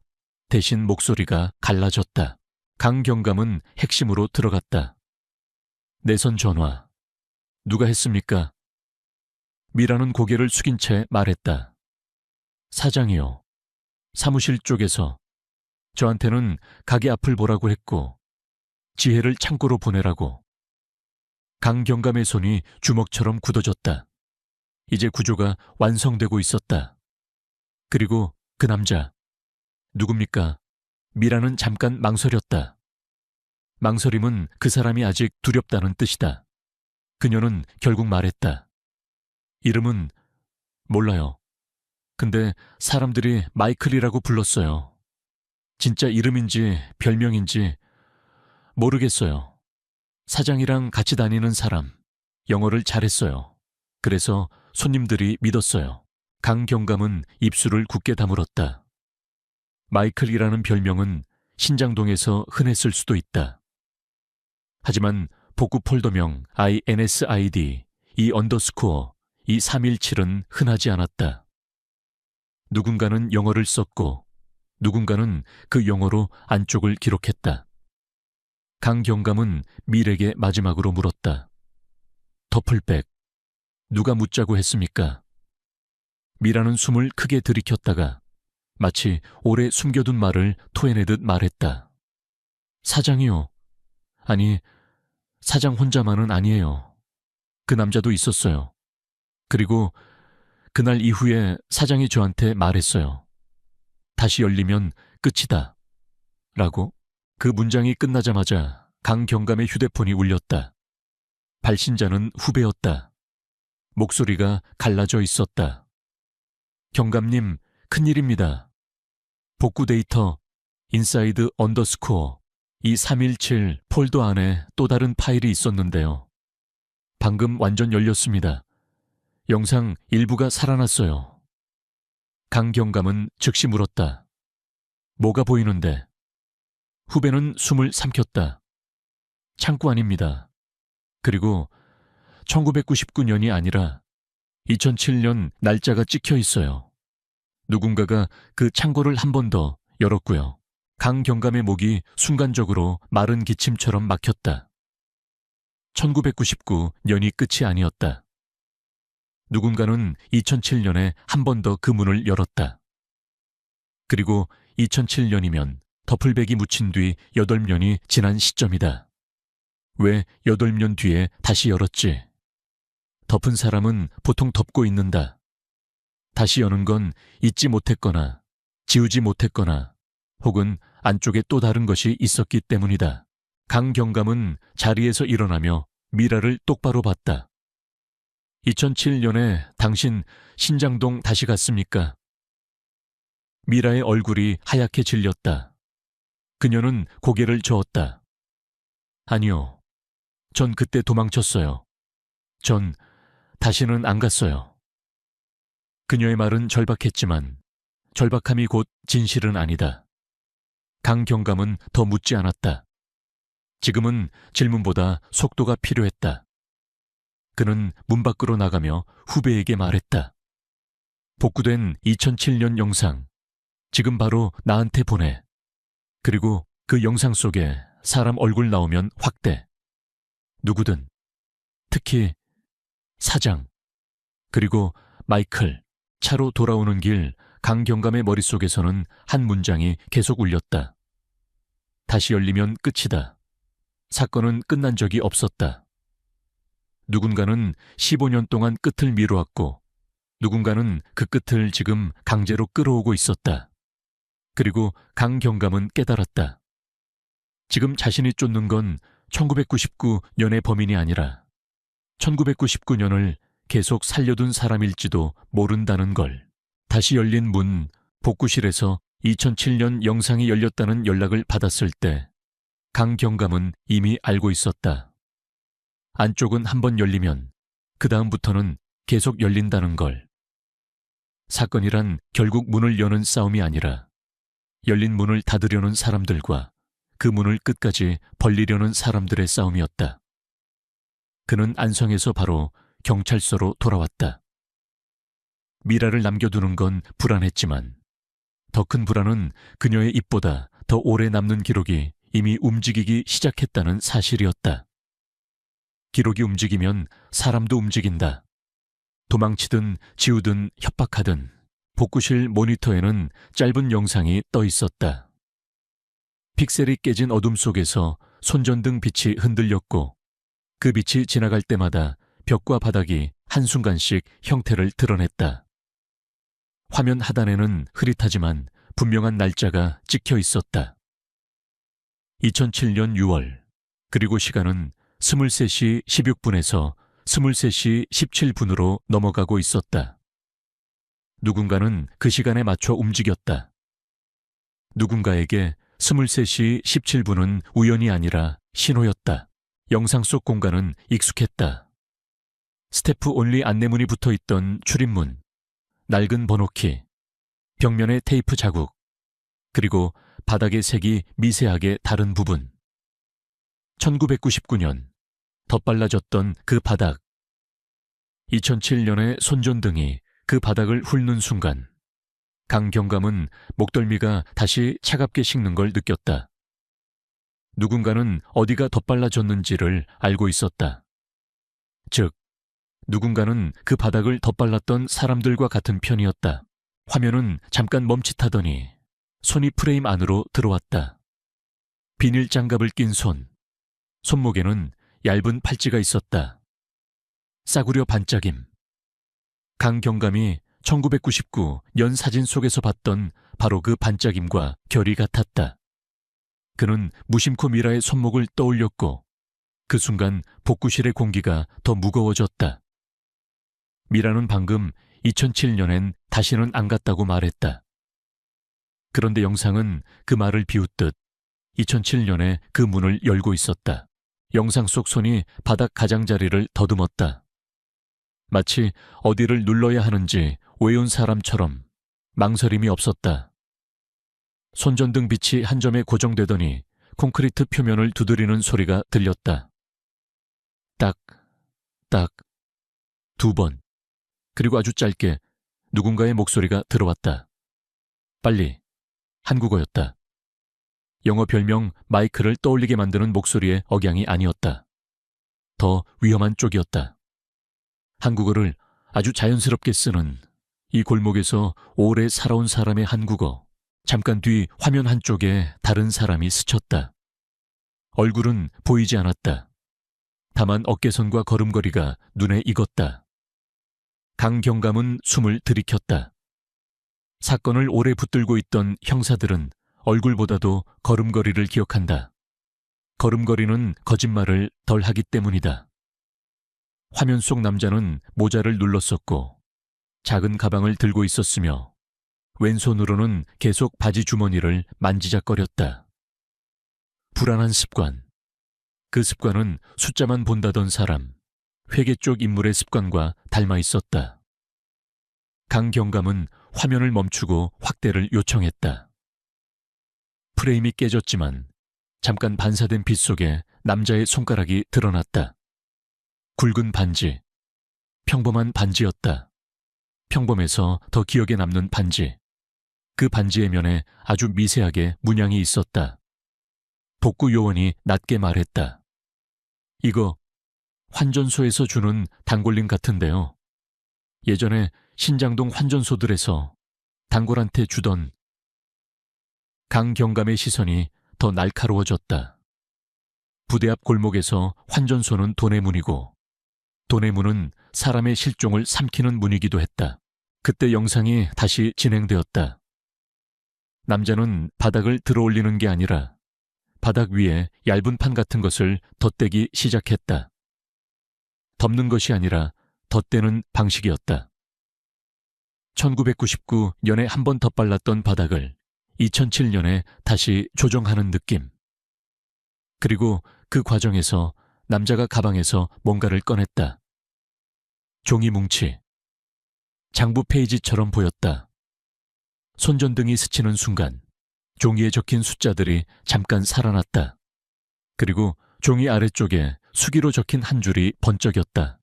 대신 목소리가 갈라졌다. 강경감은 핵심으로 들어갔다. 내선 전화. 누가 했습니까? 미라는 고개를 숙인 채 말했다. 사장이요. 사무실 쪽에서 저한테는 가게 앞을 보라고 했고 지혜를 창고로 보내라고. 강경감의 손이 주먹처럼 굳어졌다. 이제 구조가 완성되고 있었다. 그리고 그 남자. 누굽니까? 미라는 잠깐 망설였다. 망설임은 그 사람이 아직 두렵다는 뜻이다. 그녀는 결국 말했다. 이름은 몰라요. 근데 사람들이 마이클이라고 불렀어요. 진짜 이름인지 별명인지 모르겠어요. 사장이랑 같이 다니는 사람. 영어를 잘했어요. 그래서 손님들이 믿었어요. 강경감은 입술을 굳게 다물었다. 마이클이라는 별명은 신장동에서 흔했을 수도 있다. 하지만 복구 폴더명 INSID, 이 언더스코어, 이 317은 흔하지 않았다. 누군가는 영어를 썼고 누군가는 그 영어로 안쪽을 기록했다. 강경감은 밀에게 마지막으로 물었다. 더플백, 누가 묻자고 했습니까? 미라는 숨을 크게 들이켰다가 마치 오래 숨겨둔 말을 토해내듯 말했다. 사장이요. 아니, 사장 혼자만은 아니에요. 그 남자도 있었어요. 그리고 그날 이후에 사장이 저한테 말했어요. 다시 열리면 끝이다. 라고. 그 문장이 끝나자마자 강경감의 휴대폰이 울렸다. 발신자는 후배였다. 목소리가 갈라져 있었다. 경감님, 큰일입니다. 복구 데이터 인사이드 언더스코어 이 317 폴더 안에 또 다른 파일이 있었는데요. 방금 완전 열렸습니다. 영상 일부가 살아났어요. 강경감은 즉시 물었다. 뭐가 보이는데? 후배는 숨을 삼켰다. 창고 아닙니다. 그리고 1999년이 아니라 2007년 날짜가 찍혀 있어요. 누군가가 그 창고를 한 번 더 열었고요. 강경감의 목이 순간적으로 마른 기침처럼 막혔다. 1999년이 끝이 아니었다. 누군가는 2007년에 한 번 더 그 문을 열었다. 그리고 2007년이면 더플백이 묻힌 뒤 8년이 지난 시점이다. 왜 8년 뒤에 다시 열었지? 덮은 사람은 보통 덮고 있는다. 다시 여는 건 잊지 못했거나 지우지 못했거나 혹은 안쪽에 또 다른 것이 있었기 때문이다. 강경감은 자리에서 일어나며 미라를 똑바로 봤다. 2007년에 당신 신장동 다시 갔습니까? 미라의 얼굴이 하얗게 질렸다. 그녀는 고개를 저었다. 아니요. 전 그때 도망쳤어요. 전 다시는 안 갔어요. 그녀의 말은 절박했지만 절박함이 곧 진실은 아니다. 강경감은 더 묻지 않았다. 지금은 질문보다 속도가 필요했다. 그는 문 밖으로 나가며 후배에게 말했다. 복구된 2007년 영상, 지금 바로 나한테 보내. 그리고 그 영상 속에 사람 얼굴 나오면 확대. 누구든, 특히 사장, 그리고 마이클. 차로 돌아오는 길 강경감의 머릿속에서는 한 문장이 계속 울렸다. 다시 열리면 끝이다. 사건은 끝난 적이 없었다. 누군가는 15년 동안 끝을 미뤄왔고 누군가는 그 끝을 지금 강제로 끌어오고 있었다. 그리고 강경감은 깨달았다. 지금 자신이 쫓는 건 1999년의 범인이 아니라 1999년을 계속 살려둔 사람일지도 모른다는 걸. 다시 열린 문, 복구실에서 2007년 영상이 열렸다는 연락을 받았을 때 강경감은 이미 알고 있었다. 안쪽은 한번 열리면 그 다음부터는 계속 열린다는 걸. 사건이란 결국 문을 여는 싸움이 아니라 열린 문을 닫으려는 사람들과 그 문을 끝까지 벌리려는 사람들의 싸움이었다. 그는 안성에서 바로 경찰서로 돌아왔다. 미라를 남겨두는 건 불안했지만 더 큰 불안은 그녀의 입보다 더 오래 남는 기록이 이미 움직이기 시작했다는 사실이었다. 기록이 움직이면 사람도 움직인다. 도망치든 지우든 협박하든 복구실 모니터에는 짧은 영상이 떠 있었다. 픽셀이 깨진 어둠 속에서 손전등 빛이 흔들렸고 그 빛이 지나갈 때마다 벽과 바닥이 한순간씩 형태를 드러냈다. 화면 하단에는 흐릿하지만 분명한 날짜가 찍혀 있었다. 2007년 6월, 그리고 시간은 23시 16분에서 23시 17분으로 넘어가고 있었다. 누군가는 그 시간에 맞춰 움직였다. 누군가에게 23시 17분은 우연이 아니라 신호였다. 영상 속 공간은 익숙했다. 스태프 온리 안내문이 붙어 있던 출입문, 낡은 번호키, 벽면의 테이프 자국, 그리고 바닥의 색이 미세하게 다른 부분. 1999년, 덧발라졌던 그 바닥. 2007년의 손전등이 그 바닥을 훑는 순간, 강경감은 목덜미가 다시 차갑게 식는 걸 느꼈다. 누군가는 어디가 덧발라졌는지를 알고 있었다. 즉, 누군가는 그 바닥을 덧발랐던 사람들과 같은 편이었다. 화면은 잠깐 멈칫하더니 손이 프레임 안으로 들어왔다. 비닐 장갑을 낀 손. 손목에는 얇은 팔찌가 있었다. 싸구려 반짝임. 강경감이 1999년 사진 속에서 봤던 바로 그 반짝임과 결이 같았다. 그는 무심코 미라의 손목을 떠올렸고 그 순간 복구실의 공기가 더 무거워졌다. 미라는 방금 2007년엔 다시는 안 갔다고 말했다. 그런데 영상은 그 말을 비웃듯 2007년에 그 문을 열고 있었다. 영상 속 손이 바닥 가장자리를 더듬었다. 마치 어디를 눌러야 하는지 외운 사람처럼 망설임이 없었다. 손전등 빛이 한 점에 고정되더니 콘크리트 표면을 두드리는 소리가 들렸다. 딱, 딱, 2번. 그리고 아주 짧게 누군가의 목소리가 들어왔다. 빨리. 한국어였다. 영어 별명 마이크를 떠올리게 만드는 목소리의 억양이 아니었다. 더 위험한 쪽이었다. 한국어를 아주 자연스럽게 쓰는 이 골목에서 오래 살아온 사람의 한국어. 잠깐 뒤 화면 한쪽에 다른 사람이 스쳤다. 얼굴은 보이지 않았다. 다만 어깨선과 걸음걸이가 눈에 익었다. 강경감은 숨을 들이켰다. 사건을 오래 붙들고 있던 형사들은 얼굴보다도 걸음걸이를 기억한다. 걸음걸이는 거짓말을 덜 하기 때문이다. 화면 속 남자는 모자를 눌렀었고 작은 가방을 들고 있었으며 왼손으로는 계속 바지 주머니를 만지작거렸다. 불안한 습관. 그 습관은 숫자만 본다던 사람, 회계 쪽 인물의 습관과 닮아 있었다. 강경감은 화면을 멈추고 확대를 요청했다. 프레임이 깨졌지만 잠깐 반사된 빛 속에 남자의 손가락이 드러났다. 굵은 반지. 평범한 반지였다. 평범해서 더 기억에 남는 반지. 그 반지의 면에 아주 미세하게 문양이 있었다. 복구 요원이 낮게 말했다. 이거 환전소에서 주는 단골님 같은데요. 예전에 신장동 환전소들에서 단골한테 주던. 강경감의 시선이 더 날카로워졌다. 부대 앞 골목에서 환전소는 돈의 문이고 돈의 문은 사람의 실종을 삼키는 문이기도 했다. 그때 영상이 다시 진행되었다. 남자는 바닥을 들어올리는 게 아니라 바닥 위에 얇은 판 같은 것을 덧대기 시작했다. 덮는 것이 아니라 덧대는 방식이었다. 1999년에 한 번 덧발랐던 바닥을 2007년에 다시 조정하는 느낌. 그리고 그 과정에서 남자가 가방에서 뭔가를 꺼냈다. 종이 뭉치. 장부 페이지처럼 보였다. 손전등이 스치는 순간 종이에 적힌 숫자들이 잠깐 살아났다. 그리고 종이 아래쪽에 수기로 적힌 한 줄이 번쩍였다.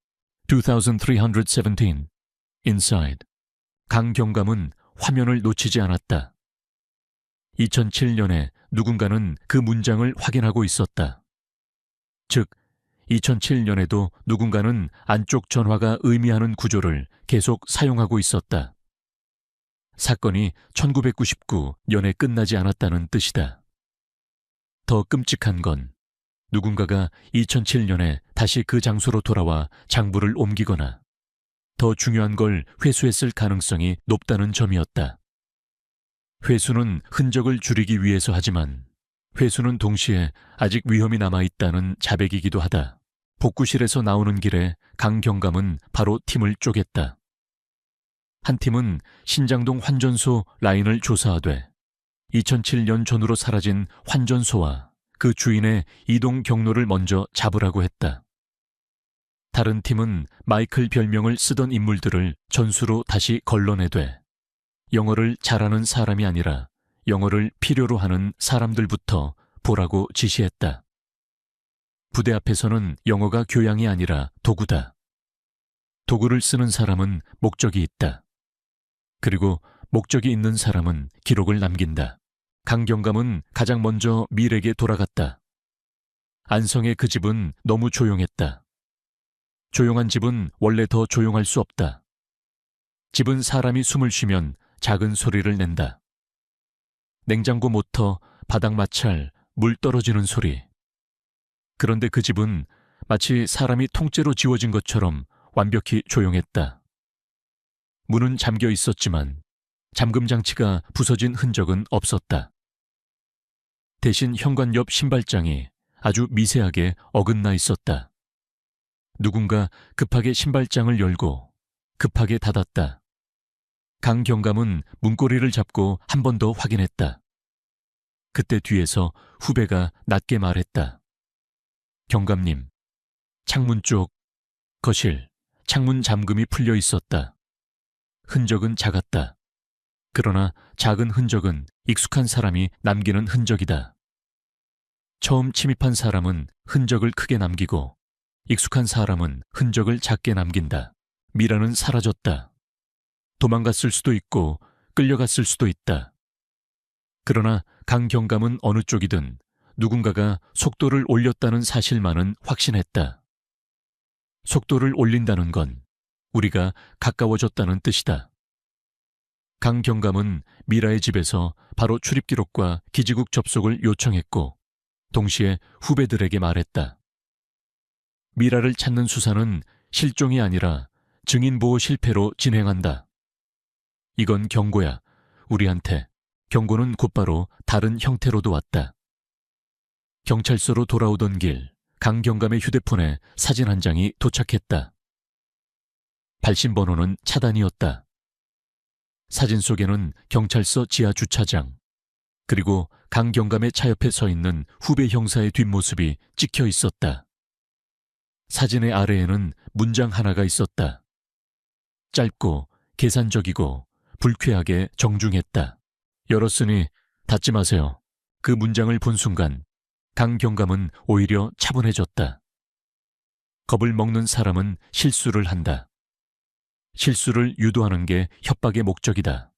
2317 inside. 강경감은 화면을 놓치지 않았다. 2007년에 누군가는 그 문장을 확인하고 있었다. 즉, 2007년에도 누군가는 안쪽 전화가 의미하는 구조를 계속 사용하고 있었다. 사건이 1999년에 끝나지 않았다는 뜻이다. 더 끔찍한 건 누군가가 2007년에 다시 그 장소로 돌아와 장부를 옮기거나 더 중요한 걸 회수했을 가능성이 높다는 점이었다. 회수는 흔적을 줄이기 위해서 하지만 회수는 동시에 아직 위험이 남아있다는 자백이기도 하다. 복구실에서 나오는 길에 강경감은 바로 팀을 쪼갰다. 한 팀은 신장동 환전소 라인을 조사하되 2007년 전후로 사라진 환전소와 그 주인의 이동 경로를 먼저 잡으라고 했다. 다른 팀은 마이클 별명을 쓰던 인물들을 전수로 다시 걸러내되 영어를 잘하는 사람이 아니라 영어를 필요로 하는 사람들부터 보라고 지시했다. 부대 앞에서는 영어가 교양이 아니라 도구다. 도구를 쓰는 사람은 목적이 있다. 그리고 목적이 있는 사람은 기록을 남긴다. 강경감은 가장 먼저 밀에게 돌아갔다. 안성의 그 집은 너무 조용했다. 조용한 집은 원래 더 조용할 수 없다. 집은 사람이 숨을 쉬면 작은 소리를 낸다. 냉장고 모터, 바닥 마찰, 물 떨어지는 소리. 그런데 그 집은 마치 사람이 통째로 지워진 것처럼 완벽히 조용했다. 문은 잠겨 있었지만 잠금 장치가 부서진 흔적은 없었다. 대신 현관 옆 신발장이 아주 미세하게 어긋나 있었다. 누군가 급하게 신발장을 열고 급하게 닫았다. 강경감은 문고리를 잡고 한 번 더 확인했다. 그때 뒤에서 후배가 낮게 말했다. 경감님, 창문 쪽, 거실, 창문 잠금이 풀려 있었다. 흔적은 작았다. 그러나 작은 흔적은 익숙한 사람이 남기는 흔적이다. 처음 침입한 사람은 흔적을 크게 남기고 익숙한 사람은 흔적을 작게 남긴다. 미라는 사라졌다. 도망갔을 수도 있고 끌려갔을 수도 있다. 그러나 강경감은 어느 쪽이든 누군가가 속도를 올렸다는 사실만은 확신했다. 속도를 올린다는 건 우리가 가까워졌다는 뜻이다. 강경감은 미라의 집에서 바로 출입 기록과 기지국 접속을 요청했고 동시에 후배들에게 말했다. 미라를 찾는 수사는 실종이 아니라 증인보호 실패로 진행한다. 이건 경고야. 우리한테. 경고는 곧바로 다른 형태로도 왔다. 경찰서로 돌아오던 길, 강경감의 휴대폰에 사진 한 장이 도착했다. 발신 번호는 차단이었다. 사진 속에는 경찰서 지하 주차장, 그리고 강경감의 차 옆에 서 있는 후배 형사의 뒷모습이 찍혀 있었다. 사진의 아래에는 문장 하나가 있었다. 짧고 계산적이고 불쾌하게 정중했다. 열었으니 닫지 마세요. 그 문장을 본 순간 강경감은 오히려 차분해졌다. 겁을 먹는 사람은 실수를 한다. 실수를 유도하는 게 협박의 목적이다.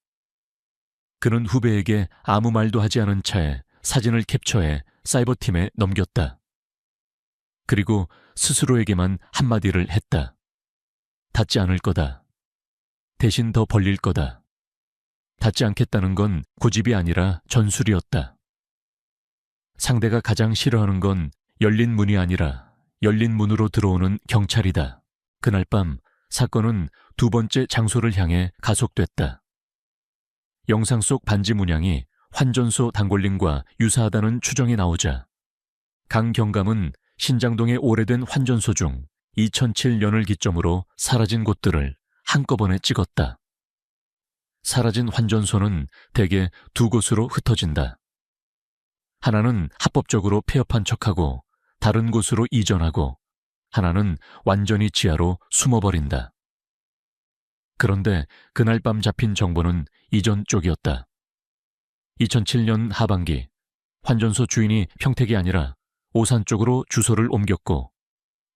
그는 후배에게 아무 말도 하지 않은 차에 사진을 캡처해 사이버팀에 넘겼다. 그리고 스스로에게만 한마디를 했다. 닿지 않을 거다. 대신 더 벌릴 거다. 닿지 않겠다는 건 고집이 아니라 전술이었다. 상대가 가장 싫어하는 건 열린 문이 아니라 열린 문으로 들어오는 경찰이다. 그날 밤 사건은 두 번째 장소를 향해 가속됐다. 영상 속 반지 문양이 환전소 단골님과 유사하다는 추정이 나오자 강경감은 신장동의 오래된 환전소 중 2007년을 기점으로 사라진 곳들을 한꺼번에 찍었다. 사라진 환전소는 대개 두 곳으로 흩어진다. 하나는 합법적으로 폐업한 척하고 다른 곳으로 이전하고 하나는 완전히 지하로 숨어버린다. 그런데 그날 밤 잡힌 정보는 이전 쪽이었다. 2007년 하반기 환전소 주인이 평택이 아니라 오산 쪽으로 주소를 옮겼고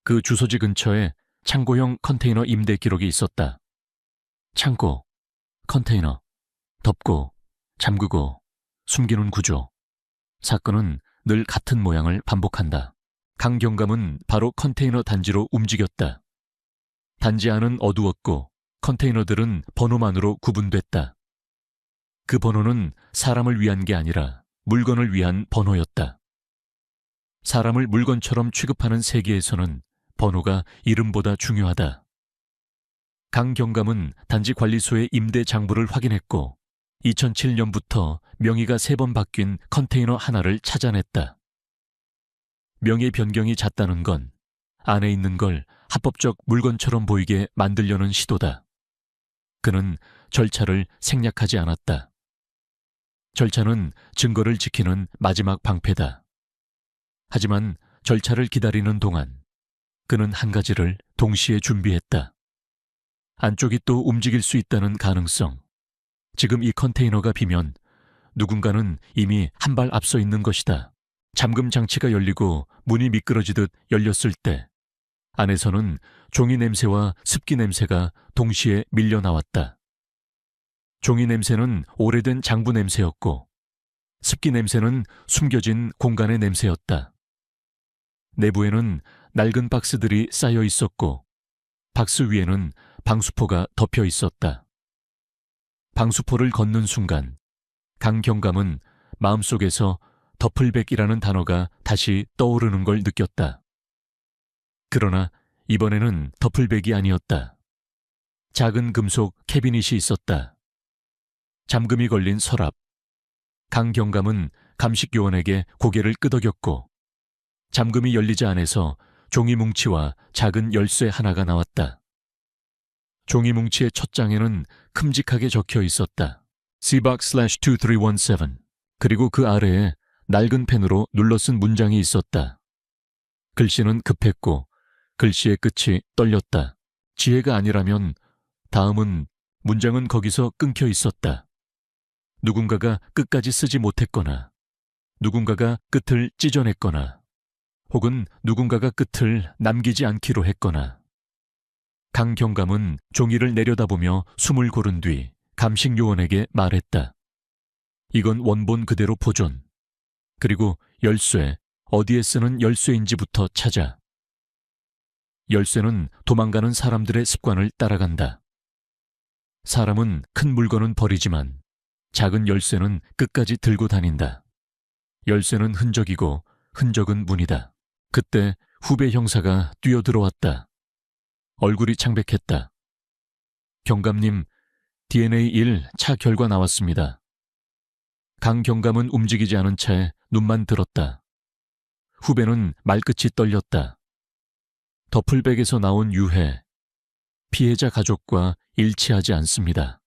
그 주소지 근처에 창고형 컨테이너 임대 기록이 있었다. 창고, 컨테이너, 덮고, 잠그고, 숨기는 구조. 사건은 늘 같은 모양을 반복한다. 강경감은 바로 컨테이너 단지로 움직였다. 단지 안은 어두웠고 컨테이너들은 번호만으로 구분됐다. 그 번호는 사람을 위한 게 아니라 물건을 위한 번호였다. 사람을 물건처럼 취급하는 세계에서는 번호가 이름보다 중요하다. 강경감은 단지 관리소의 임대 장부를 확인했고 2007년부터 명의가 3번 바뀐 컨테이너 하나를 찾아냈다. 명의 변경이 잦다는 건 안에 있는 걸 합법적 물건처럼 보이게 만들려는 시도다. 그는 절차를 생략하지 않았다. 절차는 증거를 지키는 마지막 방패다. 하지만 절차를 기다리는 동안 그는 한 가지를 동시에 준비했다. 안쪽이 또 움직일 수 있다는 가능성. 지금 이 컨테이너가 비면 누군가는 이미 한 발 앞서 있는 것이다. 잠금 장치가 열리고 문이 미끄러지듯 열렸을 때 안에서는 종이 냄새와 습기 냄새가 동시에 밀려 나왔다. 종이 냄새는 오래된 장부 냄새였고 습기 냄새는 숨겨진 공간의 냄새였다. 내부에는 낡은 박스들이 쌓여 있었고 박스 위에는 방수포가 덮여 있었다. 방수포를 걷는 순간 강경감은 마음속에서 더플백이라는 단어가 다시 떠오르는 걸 느꼈다. 그러나 이번에는 더플백이 아니었다. 작은 금속 캐비닛이 있었다. 잠금이 걸린 서랍. 강경감은 감식요원에게 고개를 끄덕였고 잠금이 열리자 안에서 종이 뭉치와 작은 열쇠 하나가 나왔다. 종이 뭉치의 첫 장에는 큼직하게 적혀 있었다. C-2317 그리고 그 아래에 낡은 펜으로 눌러 쓴 문장이 있었다. 글씨는 급했고 글씨의 끝이 떨렸다. 지혜가 아니라면 다음은 문장은 거기서 끊겨 있었다. 누군가가 끝까지 쓰지 못했거나 누군가가 끝을 찢어냈거나 혹은 누군가가 끝을 남기지 않기로 했거나 강경감은 종이를 내려다보며 숨을 고른 뒤 감식요원에게 말했다. 이건 원본 그대로 보존. 그리고 열쇠, 어디에 쓰는 열쇠인지부터 찾아. 열쇠는 도망가는 사람들의 습관을 따라간다. 사람은 큰 물건은 버리지만 작은 열쇠는 끝까지 들고 다닌다. 열쇠는 흔적이고 흔적은 문이다. 그때 후배 형사가 뛰어들어왔다. 얼굴이 창백했다. 경감님, DNA 1 차 결과 나왔습니다. 강경감은 움직이지 않은 채 눈만 들었다. 후배는 말끝이 떨렸다. 더플백에서 나온 유해, 피해자 가족과 일치하지 않습니다.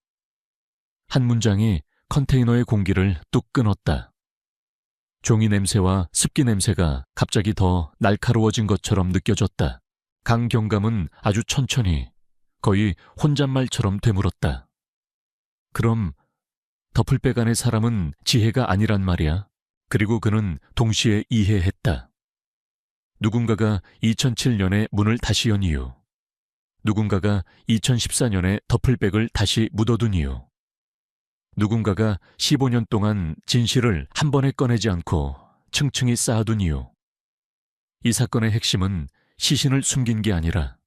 한 문장이 컨테이너의 공기를 뚝 끊었다. 종이 냄새와 습기 냄새가 갑자기 더 날카로워진 것처럼 느껴졌다. 강경감은 아주 천천히, 거의 혼잣말처럼 되물었다. 그럼 더플백 안의 사람은 지혜가 아니란 말이야? 그리고 그는 동시에 이해했다. 누군가가 2007년에 문을 다시 연 이유, 누군가가 2014년에 더플백을 다시 묻어둔 이유, 누군가가 15년 동안 진실을 한 번에 꺼내지 않고 층층이 쌓아둔 이유. 이 사건의 핵심은 시신을 숨긴 게 아니라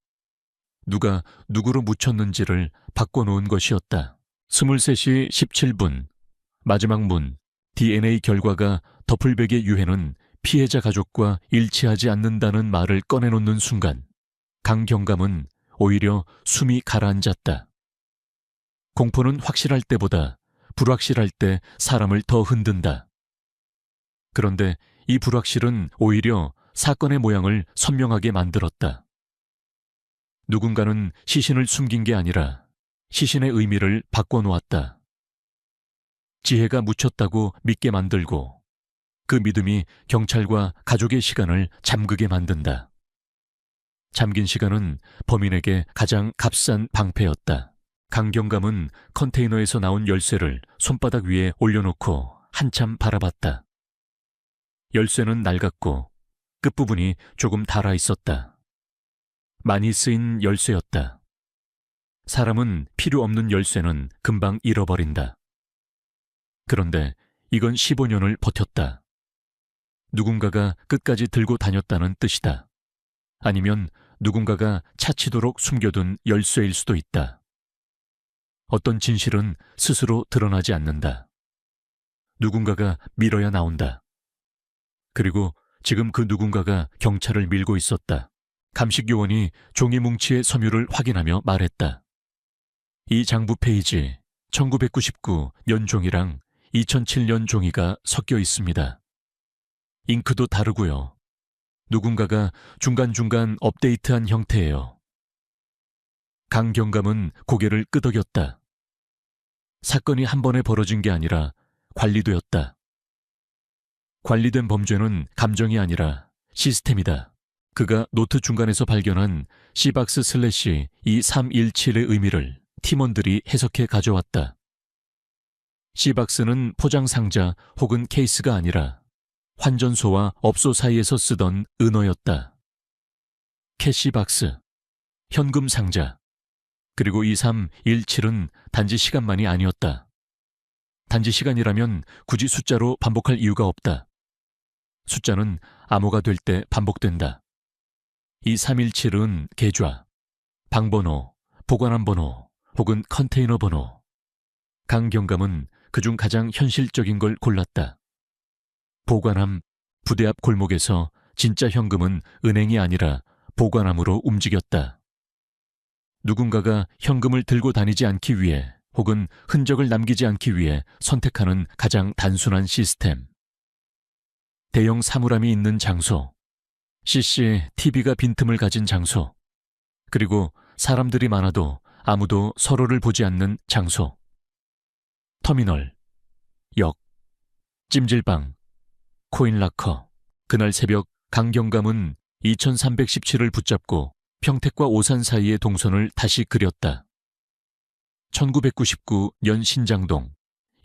누가 누구로 묻혔는지를 바꿔놓은 것이었다. 23시 17분, 마지막 문, DNA 결과가 더플백의 유해는 피해자 가족과 일치하지 않는다는 말을 꺼내놓는 순간 강경감은 오히려 숨이 가라앉았다. 공포는 확실할 때보다 불확실할 때 사람을 더 흔든다. 그런데 이 불확실은 오히려 사건의 모양을 선명하게 만들었다. 누군가는 시신을 숨긴 게 아니라 시신의 의미를 바꿔놓았다. 지혜가 묻혔다고 믿게 만들고 그 믿음이 경찰과 가족의 시간을 잠그게 만든다. 잠긴 시간은 범인에게 가장 값싼 방패였다. 강경감은 컨테이너에서 나온 열쇠를 손바닥 위에 올려놓고 한참 바라봤다. 열쇠는 낡았고 끝부분이 조금 닳아 있었다. 많이 쓰인 열쇠였다. 사람은 필요 없는 열쇠는 금방 잃어버린다. 그런데 이건 15년을 버텼다. 누군가가 끝까지 들고 다녔다는 뜻이다. 아니면 누군가가 차치도록 숨겨둔 열쇠일 수도 있다. 어떤 진실은 스스로 드러나지 않는다. 누군가가 밀어야 나온다. 그리고 지금 그 누군가가 경찰을 밀고 있었다. 감식요원이 종이 뭉치의 섬유를 확인하며 말했다. 이 장부 페이지 1999 년종이랑 2007년 종이가 섞여 있습니다. 잉크도 다르고요. 누군가가 중간중간 업데이트한 형태예요. 강경감은 고개를 끄덕였다. 사건이 한 번에 벌어진 게 아니라 관리되었다. 관리된 범죄는 감정이 아니라 시스템이다. 그가 노트 중간에서 발견한 C-2317의 의미를 팀원들이 해석해 가져왔다. C박스는 포장 상자 혹은 케이스가 아니라 환전소와 업소 사이에서 쓰던 은어였다. 캐시박스, 현금 상자, 그리고 2317은 단지 시간만이 아니었다. 단지 시간이라면 굳이 숫자로 반복할 이유가 없다. 숫자는 암호가 될 때 반복된다. 2317은 계좌, 방번호, 보관함 번호 혹은 컨테이너 번호. 강경감은 그중 가장 현실적인 걸 골랐다. 보관함, 부대 앞 골목에서 진짜 현금은 은행이 아니라 보관함으로 움직였다. 누군가가 현금을 들고 다니지 않기 위해 혹은 흔적을 남기지 않기 위해 선택하는 가장 단순한 시스템. 대형 사물함이 있는 장소, CCTV가 빈틈을 가진 장소, 그리고 사람들이 많아도 아무도 서로를 보지 않는 장소. 터미널, 역, 찜질방, 코인라커. 그날 새벽 강경감은 2317을 붙잡고 평택과 오산 사이의 동선을 다시 그렸다. 1999년 신장동,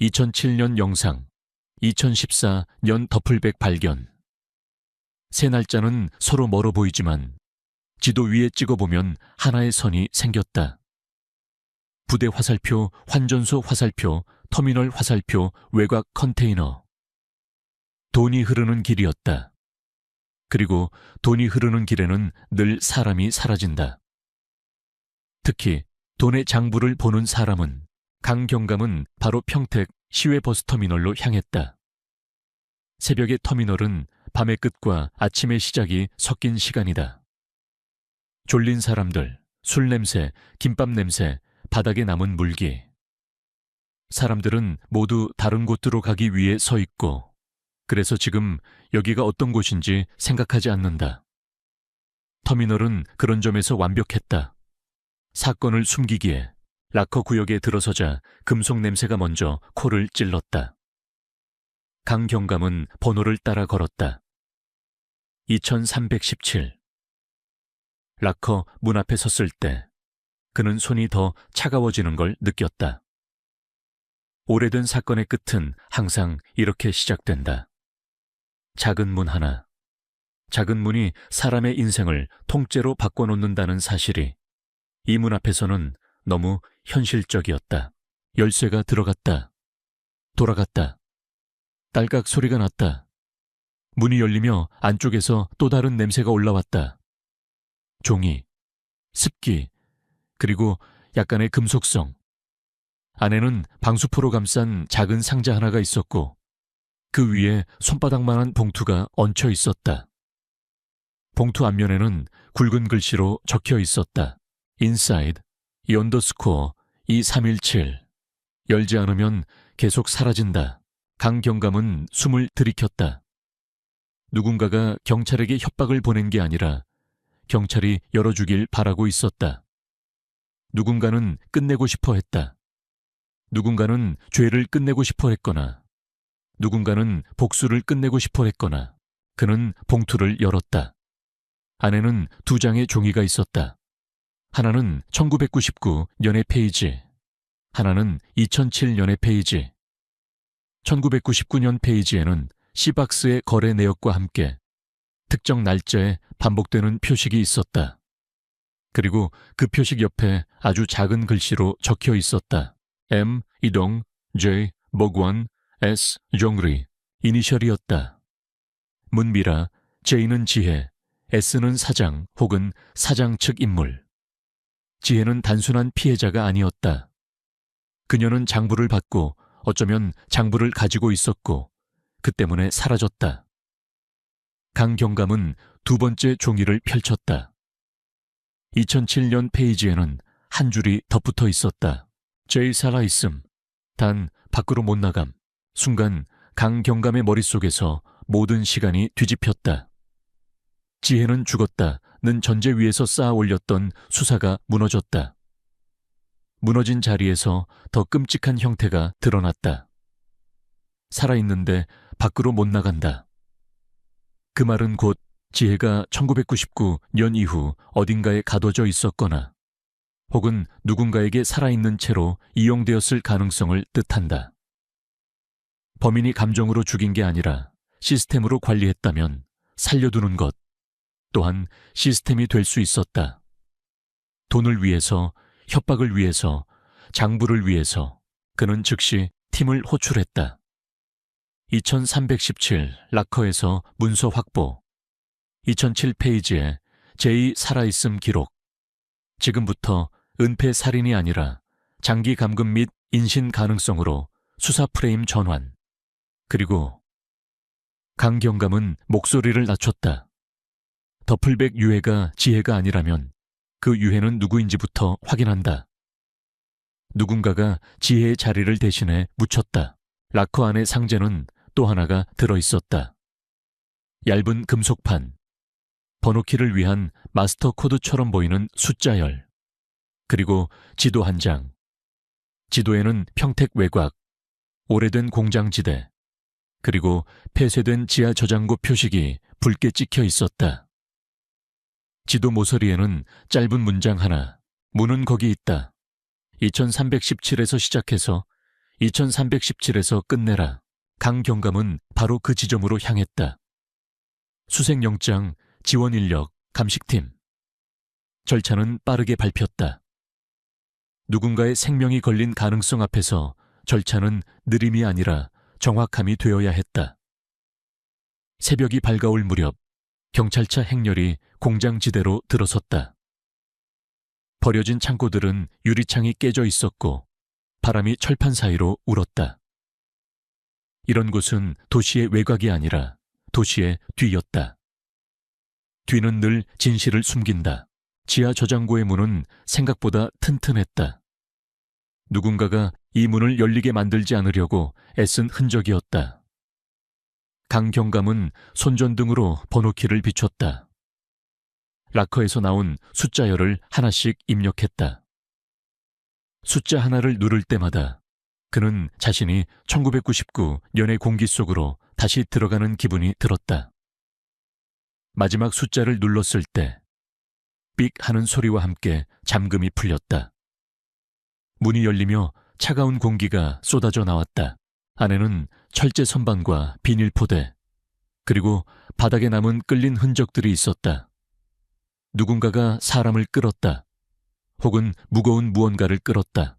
2007년 영상, 2014년 더플백 발견. 세 날짜는 서로 멀어 보이지만 지도 위에 찍어보면 하나의 선이 생겼다. 부대 화살표, 환전소 화살표, 터미널 화살표, 외곽 컨테이너. 돈이 흐르는 길이었다. 그리고 돈이 흐르는 길에는 늘 사람이 사라진다. 특히 돈의 장부를 보는 사람은, 강경감은 바로 평택 시외버스터미널로 향했다. 새벽의 터미널은 밤의 끝과 아침의 시작이 섞인 시간이다. 졸린 사람들, 술 냄새, 김밥 냄새, 바닥에 남은 물기. 사람들은 모두 다른 곳으로 가기 위해 서 있고, 그래서 지금 여기가 어떤 곳인지 생각하지 않는다. 터미널은 그런 점에서 완벽했다. 사건을 숨기기에 락커 구역에 들어서자 금속 냄새가 먼저 코를 찔렀다. 강경감은 번호를 따라 걸었다. 2317. 락커 문 앞에 섰을 때 그는 손이 더 차가워지는 걸 느꼈다. 오래된 사건의 끝은 항상 이렇게 시작된다. 작은 문 하나. 작은 문이 사람의 인생을 통째로 바꿔놓는다는 사실이 이 문 앞에서는 너무 현실적이었다. 열쇠가 들어갔다. 돌아갔다. 딸깍 소리가 났다. 문이 열리며 안쪽에서 또 다른 냄새가 올라왔다. 종이, 습기, 그리고 약간의 금속성. 안에는 방수포로 감싼 작은 상자 하나가 있었고 그 위에 손바닥만한 봉투가 얹혀 있었다. 봉투 앞면에는 굵은 글씨로 적혀 있었다. Inside, _2317. 열지 않으면 계속 사라진다. 강경감은 숨을 들이켰다. 누군가가 경찰에게 협박을 보낸 게 아니라 경찰이 열어주길 바라고 있었다. 누군가는 끝내고 싶어 했다. 누군가는 죄를 끝내고 싶어 했거나 누군가는 복수를 끝내고 싶어 했거나 그는 봉투를 열었다. 안에는 2장의 종이가 있었다. 하나는 1999년의 페이지, 하나는 2007년의 페이지. 1999년 페이지에는 C박스의 거래 내역과 함께 특정 날짜에 반복되는 표식이 있었다. 그리고 그 표식 옆에 아주 작은 글씨로 적혀 있었다. M. 이동, J. 복원, S. 종리. 이니셜이었다. 문미라, J는 지혜, S는 사장 혹은 사장 측 인물. 지혜는 단순한 피해자가 아니었다. 그녀는 장부를 받고 어쩌면 장부를 가지고 있었고 그 때문에 사라졌다. 강경감은 2번째 종이를 펼쳤다. 2007년 페이지에는 한 줄이 덧붙어 있었다. J 살아있음. 단 밖으로 못 나감. 순간 강경감의 머릿속에서 모든 시간이 뒤집혔다. 지혜는 죽었다는 전제 위에서 쌓아 올렸던 수사가 무너졌다. 무너진 자리에서 더 끔찍한 형태가 드러났다. 살아있는데 밖으로 못 나간다. 그 말은 곧 지혜가 1999년 이후 어딘가에 가둬져 있었거나 혹은 누군가에게 살아있는 채로 이용되었을 가능성을 뜻한다. 범인이 감정으로 죽인 게 아니라 시스템으로 관리했다면 살려두는 것 또한 시스템이 될 수 있었다. 돈을 위해서, 협박을 위해서, 장부를 위해서 그는 즉시 팀을 호출했다. 2317 락커에서 문서 확보. 2007 페이지에 제2 살아있음 기록. 지금부터 은폐 살인이 아니라 장기 감금 및 인신 가능성으로 수사 프레임 전환. 그리고 강경감은 목소리를 낮췄다. 더플백 유해가 지혜가 아니라면 그 유해는 누구인지부터 확인한다. 누군가가 지혜의 자리를 대신해 묻혔다. 락커 안의 상자는 또 하나가 들어있었다. 얇은 금속판, 번호키를 위한 마스터 코드처럼 보이는 숫자열, 그리고 지도 한 장. 지도에는 평택 외곽, 오래된 공장지대, 그리고 폐쇄된 지하 저장고 표식이 붉게 찍혀 있었다. 지도 모서리에는 짧은 문장 하나, 문은 거기 있다. 2317에서 시작해서 2317에서 끝내라. 강경감은 바로 그 지점으로 향했다. 수색영장, 지원인력, 감식팀. 절차는 빠르게 밟혔다. 누군가의 생명이 걸린 가능성 앞에서 절차는 느림이 아니라 정확함이 되어야 했다. 새벽이 밝아올 무렵 경찰차 행렬이 공장지대로 들어섰다. 버려진 창고들은 유리창이 깨져 있었고 바람이 철판 사이로 울었다. 이런 곳은 도시의 외곽이 아니라 도시의 뒤였다. 뒤는 늘 진실을 숨긴다. 지하 저장고의 문은 생각보다 튼튼했다. 누군가가 이 문을 열리게 만들지 않으려고 애쓴 흔적이었다. 강경감은 손전등으로 번호키를 비췄다. 락커에서 나온 숫자열을 하나씩 입력했다. 숫자 하나를 누를 때마다 그는 자신이 1999년의 공기 속으로 다시 들어가는 기분이 들었다. 마지막 숫자를 눌렀을 때 삑 하는 소리와 함께 잠금이 풀렸다. 문이 열리며 차가운 공기가 쏟아져 나왔다. 안에는 철제 선반과 비닐 포대, 그리고 바닥에 남은 끌린 흔적들이 있었다. 누군가가 사람을 끌었다. 혹은 무거운 무언가를 끌었다.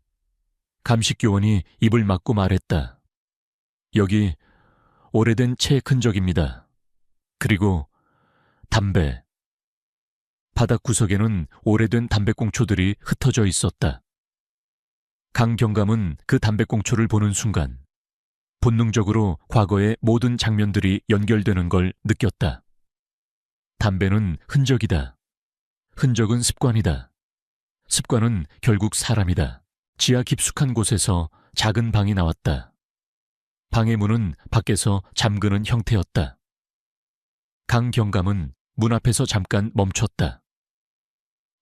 감식교원이 입을 막고 말했다. 여기 오래된 책 흔적입니다. 그리고 담배. 바닥 구석에는 오래된 담배꽁초들이 흩어져 있었다. 강 경감은 그 담배꽁초를 보는 순간 본능적으로 과거의 모든 장면들이 연결되는 걸 느꼈다. 담배는 흔적이다. 흔적은 습관이다. 습관은 결국 사람이다. 지하 깊숙한 곳에서 작은 방이 나왔다. 방의 문은 밖에서 잠그는 형태였다. 강 경감은 문 앞에서 잠깐 멈췄다.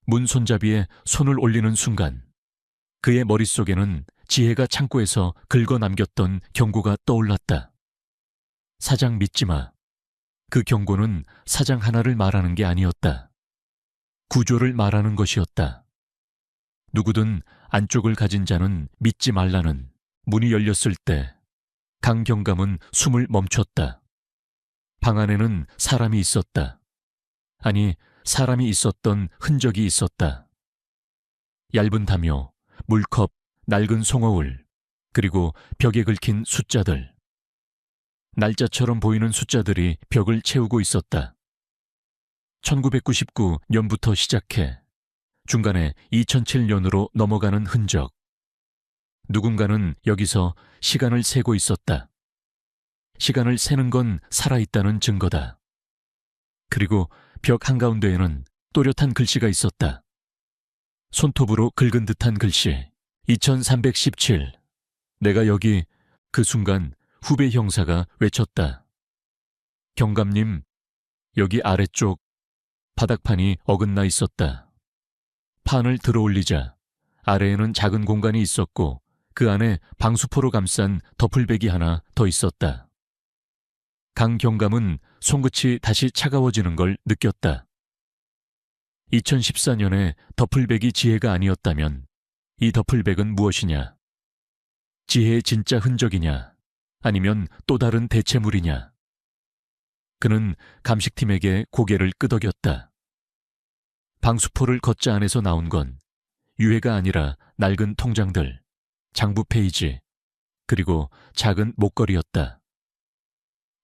문 손잡이에 손을 올리는 순간 그의 머릿속에는 지혜가 창고에서 긁어 남겼던 경고가 떠올랐다. 사장 믿지 마. 그 경고는 사장 하나를 말하는 게 아니었다. 구조를 말하는 것이었다. 누구든 안쪽을 가진 자는 믿지 말라는 문이 열렸을 때 강경감은 숨을 멈췄다. 방 안에는 사람이 있었다. 아니, 사람이 있었던 흔적이 있었다. 얇은 담요, 물컵, 낡은 송어울, 그리고 벽에 긁힌 숫자들. 날짜처럼 보이는 숫자들이 벽을 채우고 있었다. 1999년부터 시작해 중간에 2007년으로 넘어가는 흔적. 누군가는 여기서 시간을 세고 있었다. 시간을 세는 건 살아있다는 증거다. 그리고 벽 한가운데에는 또렷한 글씨가 있었다. 손톱으로 긁은 듯한 글씨. 2317. 내가 여기. 그 순간 후배 형사가 외쳤다. 경감님, 여기 아래쪽 바닥판이 어긋나 있었다. 판을 들어올리자 아래에는 작은 공간이 있었고 그 안에 방수포로 감싼 더플백이 하나 더 있었다. 강 경감은 손끝이 다시 차가워지는 걸 느꼈다. 2014년에 더플백이 지혜가 아니었다면 이 더플백은 무엇이냐? 지혜의 진짜 흔적이냐? 아니면 또 다른 대체물이냐? 그는 감식팀에게 고개를 끄덕였다. 방수포를 걷자 안에서 나온 건 유해가 아니라 낡은 통장들, 장부 페이지, 그리고 작은 목걸이였다.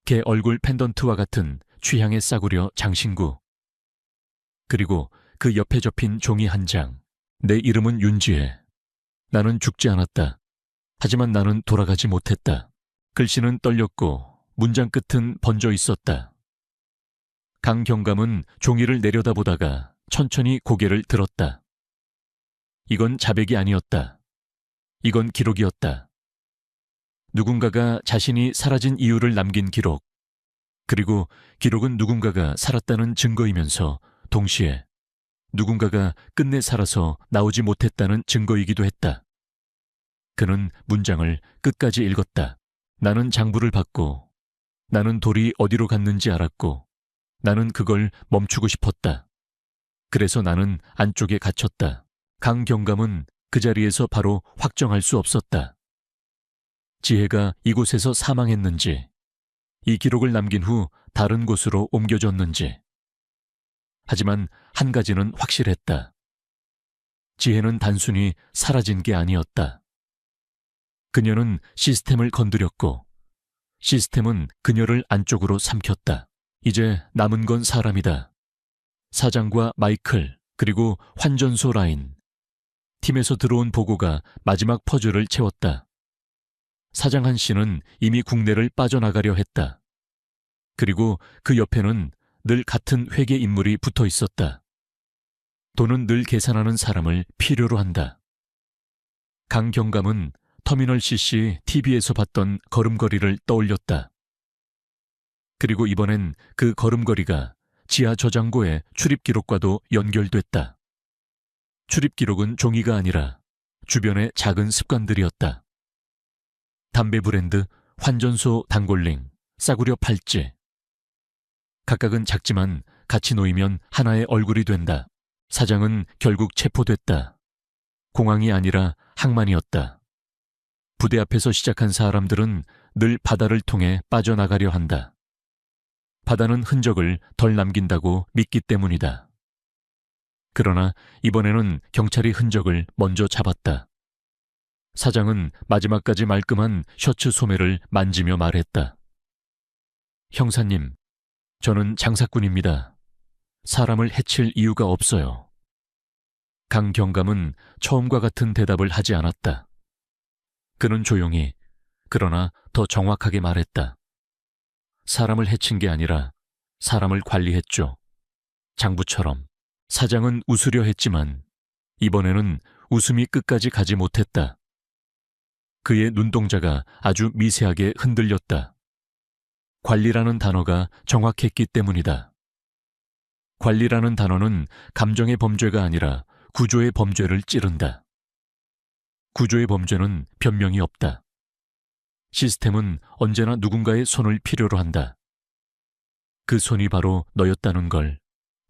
개 얼굴 펜던트와 같은 취향의 싸구려 장신구. 그리고 그 옆에 접힌 종이 한 장. 내 이름은 윤지혜. 나는 죽지 않았다. 하지만 나는 돌아가지 못했다. 글씨는 떨렸고 문장 끝은 번져 있었다. 강 경감은 종이를 내려다보다가 천천히 고개를 들었다. 이건 자백이 아니었다. 이건 기록이었다. 누군가가 자신이 사라진 이유를 남긴 기록. 그리고 기록은 누군가가 살았다는 증거이면서 동시에 누군가가 끝내 살아서 나오지 못했다는 증거이기도 했다. 그는 문장을 끝까지 읽었다. 나는 장부를 받고 나는 돌이 어디로 갔는지 알았고 나는 그걸 멈추고 싶었다. 그래서 나는 안쪽에 갇혔다. 강 경감은 그 자리에서 바로 확정할 수 없었다. 지혜가 이곳에서 사망했는지, 이 기록을 남긴 후 다른 곳으로 옮겨졌는지. 하지만 한 가지는 확실했다. 지혜는 단순히 사라진 게 아니었다. 그녀는 시스템을 건드렸고 시스템은 그녀를 안쪽으로 삼켰다. 이제 남은 건 사람이다. 사장과 마이클, 그리고 환전소 라인. 팀에서 들어온 보고가 마지막 퍼즐을 채웠다. 사장 한 씨는 이미 국내를 빠져나가려 했다. 그리고 그 옆에는 늘 같은 회계 인물이 붙어 있었다. 돈은 늘 계산하는 사람을 필요로 한다. 강 경감은 터미널 CC TV에서 봤던 걸음걸이를 떠올렸다. 그리고 이번엔 그 걸음걸이가 지하 저장고의 출입 기록과도 연결됐다. 출입 기록은 종이가 아니라 주변의 작은 습관들이었다. 담배 브랜드, 환전소 단골링, 싸구려 팔찌. 각각은 작지만 같이 놓이면 하나의 얼굴이 된다. 사장은 결국 체포됐다. 공항이 아니라 항만이었다. 부대 앞에서 시작한 사람들은 늘 바다를 통해 빠져나가려 한다. 바다는 흔적을 덜 남긴다고 믿기 때문이다. 그러나 이번에는 경찰이 흔적을 먼저 잡았다. 사장은 마지막까지 말끔한 셔츠 소매를 만지며 말했다. 형사님, 저는 장사꾼입니다. 사람을 해칠 이유가 없어요. 강 경감은 처음과 같은 대답을 하지 않았다. 그는 조용히, 그러나 더 정확하게 말했다. 사람을 해친 게 아니라 사람을 관리했죠. 장부처럼. 사장은 웃으려 했지만 이번에는 웃음이 끝까지 가지 못했다. 그의 눈동자가 아주 미세하게 흔들렸다. 관리라는 단어가 정확했기 때문이다. 관리라는 단어는 감정의 범죄가 아니라 구조의 범죄를 찌른다. 구조의 범죄는 변명이 없다. 시스템은 언제나 누군가의 손을 필요로 한다. 그 손이 바로 너였다는 걸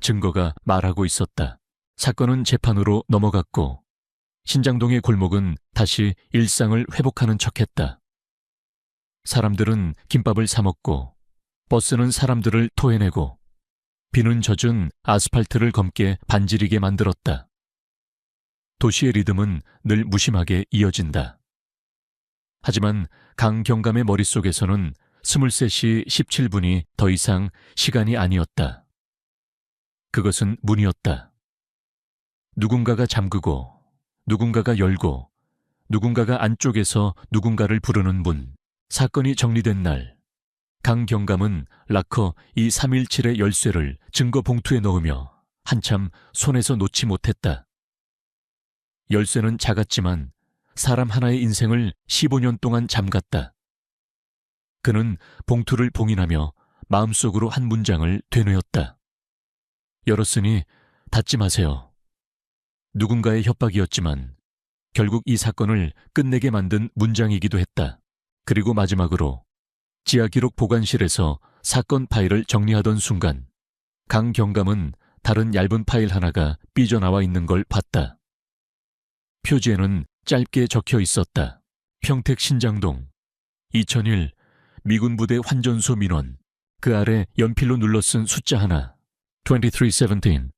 증거가 말하고 있었다. 사건은 재판으로 넘어갔고 신장동의 골목은 다시 일상을 회복하는 척했다. 사람들은 김밥을 사 먹고 버스는 사람들을 토해내고 비는 젖은 아스팔트를 검게 반지르게 만들었다. 도시의 리듬은 늘 무심하게 이어진다. 하지만 강 경감의 머릿속에서는 23시 17분이 더 이상 시간이 아니었다. 그것은 문이었다. 누군가가 잠그고 누군가가 열고 누군가가 안쪽에서 누군가를 부르는 문. 사건이 정리된 날 강 경감은 락커 2317의 열쇠를 증거 봉투에 넣으며 한참 손에서 놓지 못했다. 열쇠는 작았지만 사람 하나의 인생을 15년 동안 잠갔다. 그는 봉투를 봉인하며 마음속으로 한 문장을 되뇌었다. 열었으니 닫지 마세요. 누군가의 협박이었지만 결국 이 사건을 끝내게 만든 문장이기도 했다. 그리고 마지막으로 지하기록 보관실에서 사건 파일을 정리하던 순간 강 경감은 다른 얇은 파일 하나가 삐져나와 있는 걸 봤다. 표지에는 짧게 적혀 있었다. 평택 신장동 2001 미군 부대 환전소 민원. 그 아래 연필로 눌러 쓴 숫자 하나 2317.